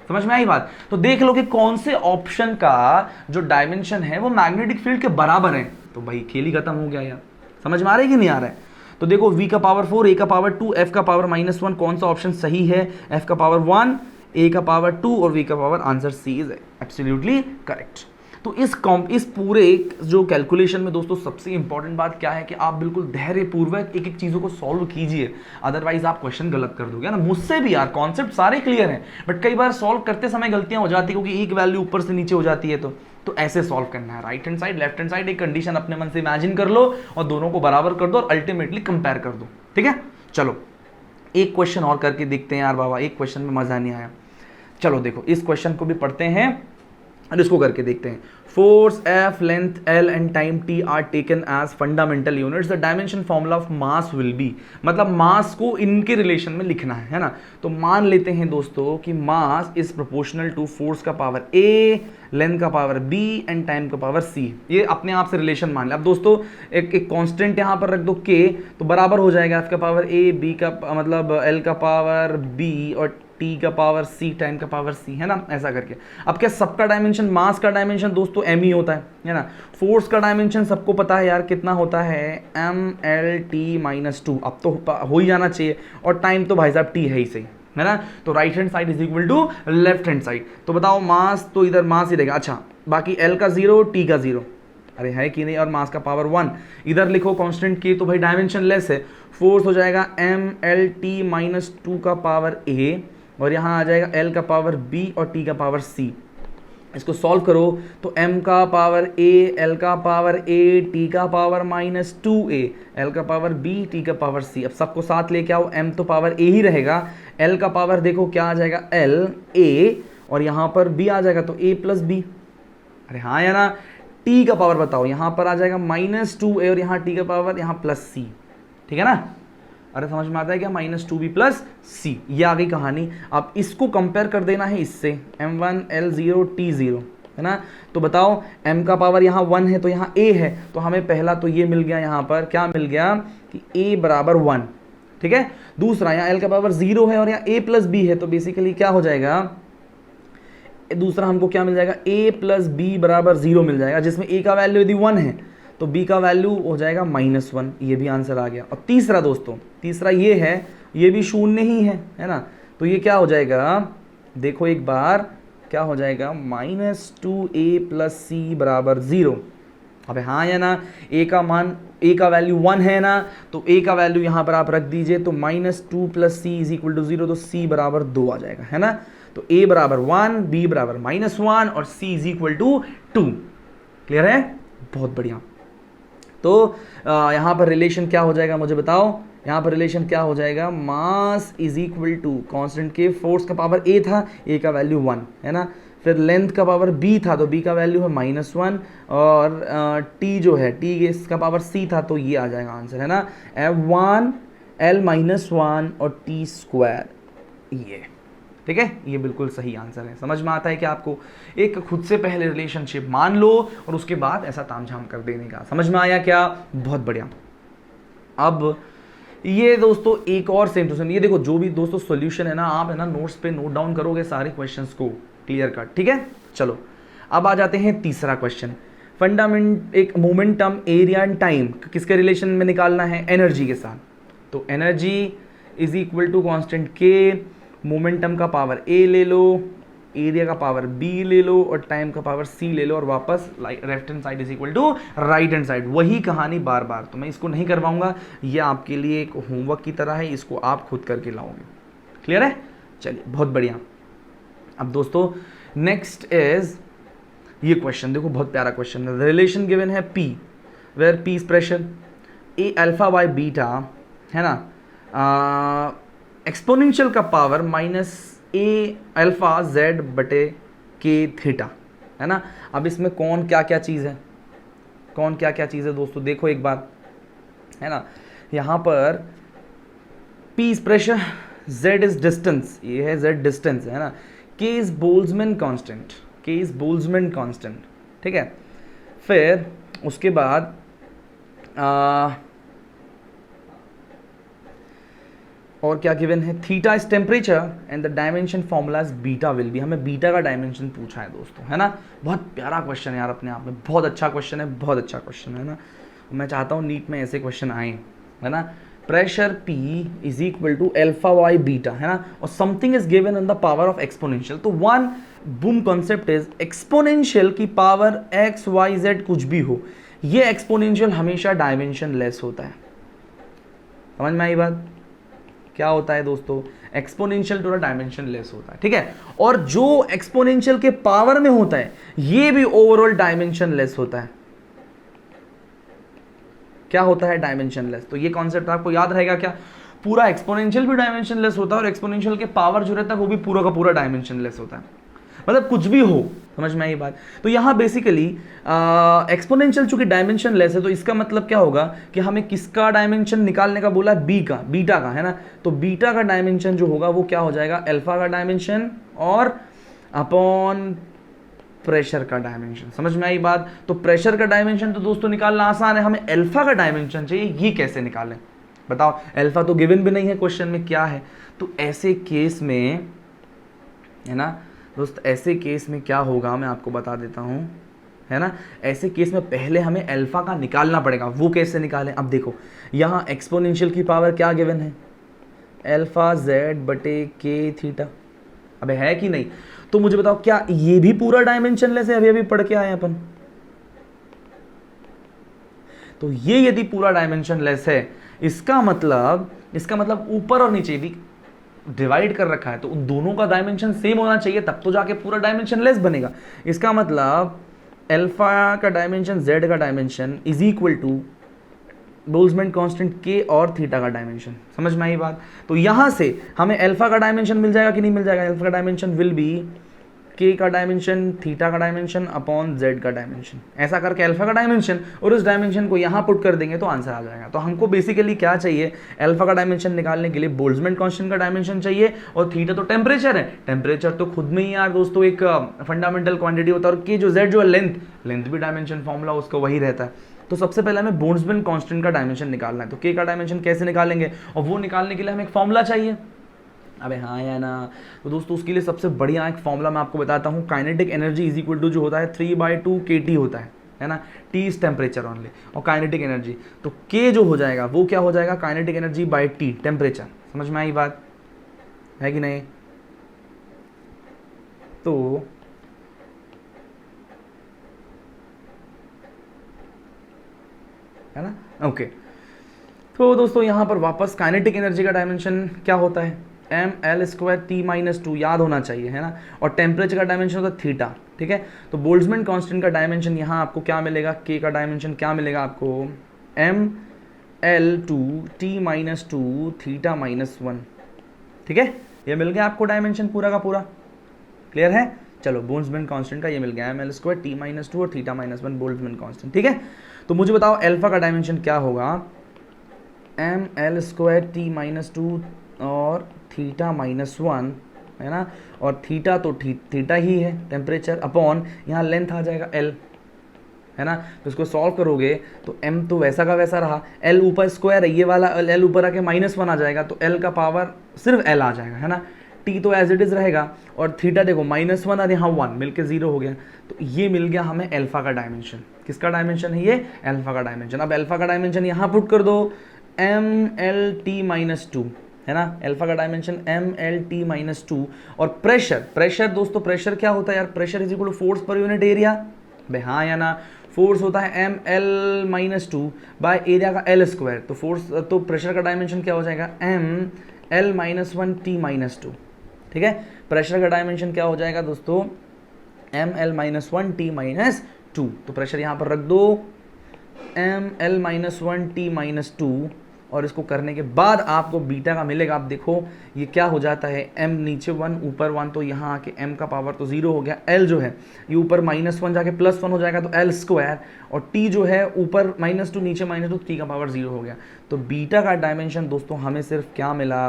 समझ में आई बात? तो देख लो कि कौन से ऑप्शन का जो डायमेंशन है वो मैग्नेटिक फील्ड के बराबर है, तो भाई खेल ही खत्म हो गया यार। समझ में आ रहा है कि नहीं आ रहा है? तो देखो v का पावर 4, a का पावर 2, f का पावर -1, कौन सा ऑप्शन सही है? f का पावर 1, a का पावर 2 और v का power answer c is absolutely correct. तो इस पूरे जो कैलकुलेशन में दोस्तों सबसे इंपॉर्टेंट बात क्या है कि आप बिल्कुल धैर्यपूर्वक एक एक चीज़ों को सॉल्व कीजिए, अदरवाइज आप क्वेश्चन गलत कर दोगे ना। मुझसे भी यार कॉन्सेप्ट सारे क्लियर हैं, बट कई बार सॉल्व करते समय गलतियां हो जाती है क्योंकि एक वैल्यू ऊपर से नीचे हो जाती है। तो ऐसे सॉल्व करना है, right hand side left hand side एक कंडीशन अपने मन से इमेजिन कर लो और दोनों को बराबर कर दो और अल्टीमेटली कंपेयर कर दो। ठीक है, चलो एक क्वेश्चन और करके देखते हैं यार बाबा, एक क्वेश्चन में मजा नहीं आया। चलो देखो इस क्वेश्चन को भी पढ़ते हैं और इसको करके देखते हैं। Force F, length L and time T are taken as fundamental units, the dimension formula of mass will be, मतलब मास को इनके रिलेशन में लिखना है ना। तो मान लेते हैं दोस्तों कि mass is proportional to force का पावर A, लेंथ का पावर B एंड टाइम का पावर C। ये अपने आप से रिलेशन मान ले। अब दोस्तों एक कांस्टेंट यहाँ पर रख दो K, तो बराबर हो जाएगा F का पावर A, B का मतलब L का पावर B और T का पावर C, टाइम का पावर C, है ना, ऐसा करके। अब क्या सबका डायमेंशन, मास का डायमेंशन दोस्तों m ही होता है ना। फोर्स का डायमेंशन सबको पता है यार कितना होता है, mLT-2, अब तो हो ही जाना चाहिए, और टाइम तो भाई साहब T है ही सही, है ना। तो right hand side is equal to left hand side. तो बताओ मास तो इधर मास ही रहेगा, अच्छा बाकी L का 0, T का 0, अरे है कि नहीं, और मास का पावर 1 इधर लिखो कांस्टेंट K, तो भाई डायमेंशन लेस है, फोर्स हो जाएगा mLT-2 का पावर A और यहाँ आ जाएगा L का पावर B और T का पावर C। इसको सॉल्व करो तो m का पावर A, L का पावर A, T का पावर -2A, L का पावर B, T का पावर C। अब सबको साथ लेके आओ, m तो पावर A ही रहेगा, L का पावर देखो क्या आ जाएगा L A और यहाँ पर B आ जाएगा तो A प्लस B, अरे हाँ या ना। T का पावर बताओ, यहाँ पर आ जाएगा -2A और यहाँ T का पावर यहाँ प्लस C, ठीक है ना। अरे समझ में आता है क्या, -2B प्लस C, ये आ गई कहानी। अब इसको कंपेयर कर देना है इससे, m1 L0 T0, है ना। तो बताओ m का पावर यहाँ 1 है तो यहाँ a है, तो हमें पहला तो ये मिल गया, यहाँ पर क्या मिल गया कि a बराबर 1, ठीक है। दूसरा यहाँ l का पावर 0 है और यहाँ a प्लस b है, तो बेसिकली क्या हो जाएगा, दूसरा हमको क्या मिल जाएगा, a प्लस बी बराबर 0 मिल जाएगा, जिसमें a का वैल्यू यदि 1 है तो b का वैल्यू हो जाएगा -1, ये भी आंसर आ गया। और तीसरा दोस्तों, तीसरा ये है, ये भी शून्य ही है ना, तो ये क्या हो जाएगा, देखो एक बार क्या हो जाएगा, -2a प्लस सी बराबर 0। अबे हाँ या ना, a का मान, a का वैल्यू 1 है ना, तो a का वैल्यू यहाँ पर आप रख दीजिए, तो -2 plus C is equal to 0, तो c बराबर 2 आ जाएगा, है ना। तो a बराबर 1, b बराबर -1 और c is equal to 2। Clear है, बहुत बढ़िया। तो यहाँ पर रिलेशन क्या हो जाएगा मुझे बताओ, यहाँ पर रिलेशन क्या हो जाएगा, mass is equal to constant के, फोर्स का पावर a था, a का वैल्यू 1 है ना, फिर लेंथ का पावर b था तो b का वैल्यू है -1, और t जो है, t इसका पावर c था, तो ये आ जाएगा आंसर, है ना, f1 l-1 और t स्क्वायर, ये ठीक है, ये बिल्कुल सही आंसर है। समझ में आता है कि आपको एक खुद से पहले रिलेशनशिप मान लो और उसके बाद ऐसा तामझाम कर देने का, समझ में आया क्या, बहुत बढ़िया। अब ये दोस्तों एक और सेम टू सेम, ये देखो जो भी दोस्तों सॉल्यूशन है ना, आप है ना नोट्स पे नोट डाउन करोगे सारे क्वेश्चंस को, क्लियर कट, ठीक है। चलो अब आ जाते हैं तीसरा क्वेश्चन, फंडामेंट, एक मोमेंटम, एरिया एंड टाइम किसके रिलेशन में निकालना है, एनर्जी के साथ। तो energy is equal to constant के, मोमेंटम का पावर a ले लो, एरिया का पावर b ले लो और टाइम का पावर c ले लो, और वापस left hand side is equal to right hand side, वही कहानी बार बार। तो मैं इसको नहीं करवाऊंगा, ये आपके लिए एक होमवर्क की तरह है, इसको आप खुद करके लाओगे, क्लियर है। चलिए बहुत बढ़िया। अब दोस्तों नेक्स्ट इज ये क्वेश्चन, देखो बहुत प्यारा क्वेश्चन है। रिलेशन गिवन है p where p is pressure, a alpha by beta, है ना, एक्सपोनेंशियल का पावर -a अल्फा z बटे k थीटा, है ना। अब इसमें कौन क्या क्या चीज़ है, कौन क्या क्या चीज़ है दोस्तों, देखो एक बार, है ना, यहाँ पर p is pressure, z is distance, ये है z डिस्टेंस, है ना, k is Boltzmann constant, k is Boltzmann constant, ठीक है। फिर उसके बाद और क्या गिवन है, theta is temperature and the dimension formula is beta will be, हमें बीटा का डायमेंशन पूछा है दोस्तों, है ना। बहुत प्यारा क्वेश्चन है यार, अपने आप में बहुत अच्छा क्वेश्चन है, बहुत अच्छा क्वेश्चन है ना। मैं चाहता हूँ नीट में ऐसे क्वेश्चन आए, है ना। Pressure P is equal to alpha by beta, है ना, और something is given in the power of exponential. तो one boom concept is exponential की पावर x y z कुछ भी हो, ये एक्सपोनेंशियल हमेशा डायमेंशन लेस होता है। समझ में आई बात, क्या होता है दोस्तों, एक्सपोनेंशियल थोड़ा डायमेंशन लेस होता है, ठीक है। और जो एक्सपोनेंशियल के पावर में होता है ये भी ओवरऑल डायमेंशन लेस होता है। क्या होता है, डायमेंशन लेस। तो ये कॉन्सेप्ट आपको याद रहेगा क्या, पूरा एक्सपोनेंशियल भी डायमेंशन लेस होता है और एक्सपोनेंशियल के पावर जो रहता है वो भी पूरा का पूरा डायमेंशन लेस होता है, मतलब कुछ भी हो, समझ में आई बात। तो यहाँ बेसिकली एक्सपोनेंशियल चूंकि डायमेंशन लेस है, तो इसका मतलब क्या होगा कि हमें किसका डायमेंशन निकालने का बोला, बी का, बीटा का, है ना। तो बीटा का डायमेंशन जो होगा वो क्या हो जाएगा, अल्फा का डायमेंशन और अपॉन प्रेशर का डायमेंशन। समझ में आई बात। तो प्रेशर का डायमेंशन तो दोस्तों निकालना आसान है, हमें अल्फा का डायमेंशन चाहिए, ये कैसे निकालें बताओ। अल्फा तो गिवन भी नहीं है क्वेश्चन में, क्या है। तो ऐसे केस में, है ना दोस्त, ऐसे केस में क्या होगा मैं आपको बता देता हूँ, है ना। ऐसे केस में पहले हमें अल्फा का निकालना पड़ेगा, वो कैसे निकालें। अब देखो यहाँ एक्सपोनेंशियल की पावर क्या गिवन है, अल्फा जेड बटे के थीटा, अबे है कि नहीं। तो मुझे बताओ क्या ये भी पूरा डायमेंशन लेस है, अभी अभी पढ़ के आए अपन। तो ये यदि पूरा डायमेंशन लेस है, इसका मतलब ऊपर और नीचे भी डिवाइड कर रखा है, तो उन दोनों का डायमेंशन सेम होना चाहिए, तब तो जाके पूरा डायमेंशन लेस बनेगा। इसका मतलब अल्फा का डायमेंशन जेड का dimension is equal to Boltzmann constant के और थीटा का डायमेंशन। समझ में आई बात। तो यहां से हमें अल्फा का डायमेंशन मिल जाएगा कि नहीं मिल जाएगा, अल्फा का डायमेंशन विल बी के का डायमेंशन, थीटा का डायमेंशन अपॉन जेड का डायमेंशन, ऐसा करके अल्फा का डायमेंशन, और उस डायमेंशन को यहाँ पुट कर देंगे तो आंसर आ जाएगा। तो हमको बेसिकली क्या चाहिए, अल्फा का डायमेंशन निकालने के लिए बोल्ट्जमैन कांस्टेंट का डायमेंशन चाहिए, और थीटा तो टेम्परेचर है, टेम्परेचर तो खुद में ही यार दोस्तों एक फंडामेंटल क्वांटिटी होता है, और के जो जेड जो है लेंथ भी डायमेंशन फॉर्मूला उसका वही रहता है। तो सबसे पहले हमें बोल्ट्जमैन कांस्टेंट का डायमेंशन निकालना है। तो के का डायमेंशन कैसे निकालेंगे, और वो निकालने के लिए हमें एक फॉर्मूला चाहिए। अबे हाँ या ना, तो दोस्तों उसके लिए सबसे बढ़िया एक फॉर्मूला मैं आपको बताता हूँ। Kinetic energy is equal to जो होता है 3/2 kT होता है ना, T इज टेम्परेचर ओनली, और काइनेटिक एनर्जी तो K जो हो जाएगा वो क्या हो जाएगा, kinetic energy by T temperature. समझ में आई बात है कि नहीं? तो है ना, ओके। तो दोस्तों यहाँ पर वापस काइनेटिक एनर्जी का डायमेंशन क्या होता है, mL² T - 2 याद होना चाहिए, है ना, और टेम्परेचर का डायमेंशन होता है थीटा, ठीक है। तो बोल्ट्जमैन कांस्टेंट का डायमेंशन यहाँ आपको क्या मिलेगा, के का डायमेंशन क्या मिलेगा आपको, mL2 T - 2 थीटा -1, ठीक है। ये मिल गया आपको डायमेंशन पूरा का पूरा, क्लियर है। चलो बोल्ट्जमैन कांस्टेंट का ये मिल गया mL² T - 2 और थीटा -1 बोल्ट्जमैन कांस्टेंट, ठीक है। तो मुझे बताओ अल्फा का डायमेंशन क्या होगा, mL² T - 2 और थीटा -1, है ना, और थीटा तो थीटा ही है टेम्परेचर, अपॉन यहाँ लेंथ आ जाएगा L, है ना। तो इसको सॉल्व करोगे तो m तो वैसा का वैसा रहा, L ऊपर स्क्वायर है, ये वाला L ऊपर आके -1 आ जाएगा, तो L का पावर सिर्फ L आ जाएगा, है ना। T तो एज इट इज रहेगा, और थीटा देखो -1 और यहाँ 1 मिलके 0 हो गया। तो ये मिल गया हमें अल्फा का डायमेंशन। किसका डायमेंशन है ये, अल्फा का डायमेंशन। अब अल्फा का डायमेंशन यहाँ पुट कर दो, mLT - 2, है ना, अल्फा का डायमेंशन mLT - 2, और प्रेशर दोस्तों, प्रेशर क्या होता है यार, pressure is equal to force पर यूनिट एरिया, भाई हाँ या ना। फोर्स होता है mL - 2 बाय एरिया का L², तो फोर्स तो प्रेशर का डायमेंशन क्या हो जाएगा, mL - 1 T - 2, ठीक है। प्रेशर का डायमेंशन क्या हो जाएगा दोस्तों, mL - 1 T - 2, तो प्रेशर यहाँ पर रख दो mL - 1 T - 2, और इसको करने के बाद आपको बीटा का मिलेगा। आप देखो ये क्या हो जाता है, m नीचे 1 ऊपर 1, तो यहाँ आके m का पावर तो 0 हो गया, l जो है ये ऊपर -1 जाके +1 हो जाएगा, तो L², और t जो है ऊपर -2 नीचे -2, t का पावर 0 हो गया। तो बीटा का डायमेंशन दोस्तों हमें सिर्फ क्या मिला,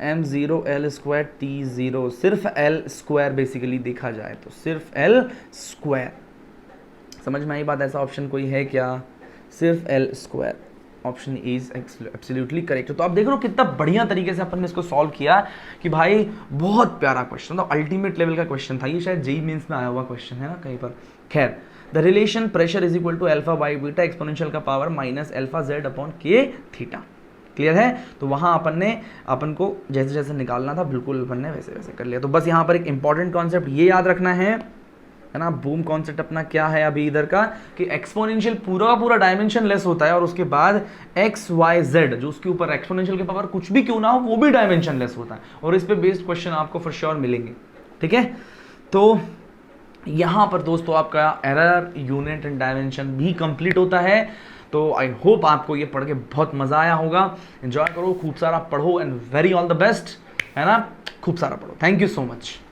m0 L² T0, सिर्फ L² बेसिकली देखा जाए तो सिर्फ L²। समझ में आई बात, ऐसा ऑप्शन कोई है क्या, सिर्फ L², option is absolutely correct. तो आप देख रहे हो कितना बढ़िया तरीके से अपन ने इसको सॉल्व किया कि भाई बहुत प्यारा क्वेश्चन, मतलब अल्टीमेट लेवल का क्वेश्चन था ये, शायद जेई मेंस में आया हुआ क्वेश्चन है ना कहीं पर। खैर, the relation pressure is equal to alpha by beta exponential का power -α/z upon k theta, clear है। तो वहाँ अपन को जैसे जैसे निकालना था बिल्कुल अपन ने वैसे वैसे कर लिया। तो बस यहाँ पर एक इंपॉर्टेंट कॉन्सेप्ट ये याद रखना है ना, बूम कॉन्सेप्ट अपना क्या है अभी इधर का, कि एक्सपोनेंशियल पूरा का पूरा डायमेंशन लेस होता है, और उसके बाद एक्स वाई जेड जो उसके ऊपर एक्सपोनेंशियल के पावर कुछ भी क्यों ना हो वो भी डायमेंशन लेस होता है, और इस पे बेस्ड क्वेश्चन आपको फॉर श्योर मिलेंगे, ठीक है। तो यहाँ पर दोस्तों आपका एरर, यूनिट एंड डायमेंशन भी कंप्लीट होता है। तो आई होप आपको ये पढ़ के बहुत मजा आया होगा। एंजॉय करो, खूब सारा पढ़ो, and very all the best, है ना, खूब सारा पढ़ो। Thank you so much.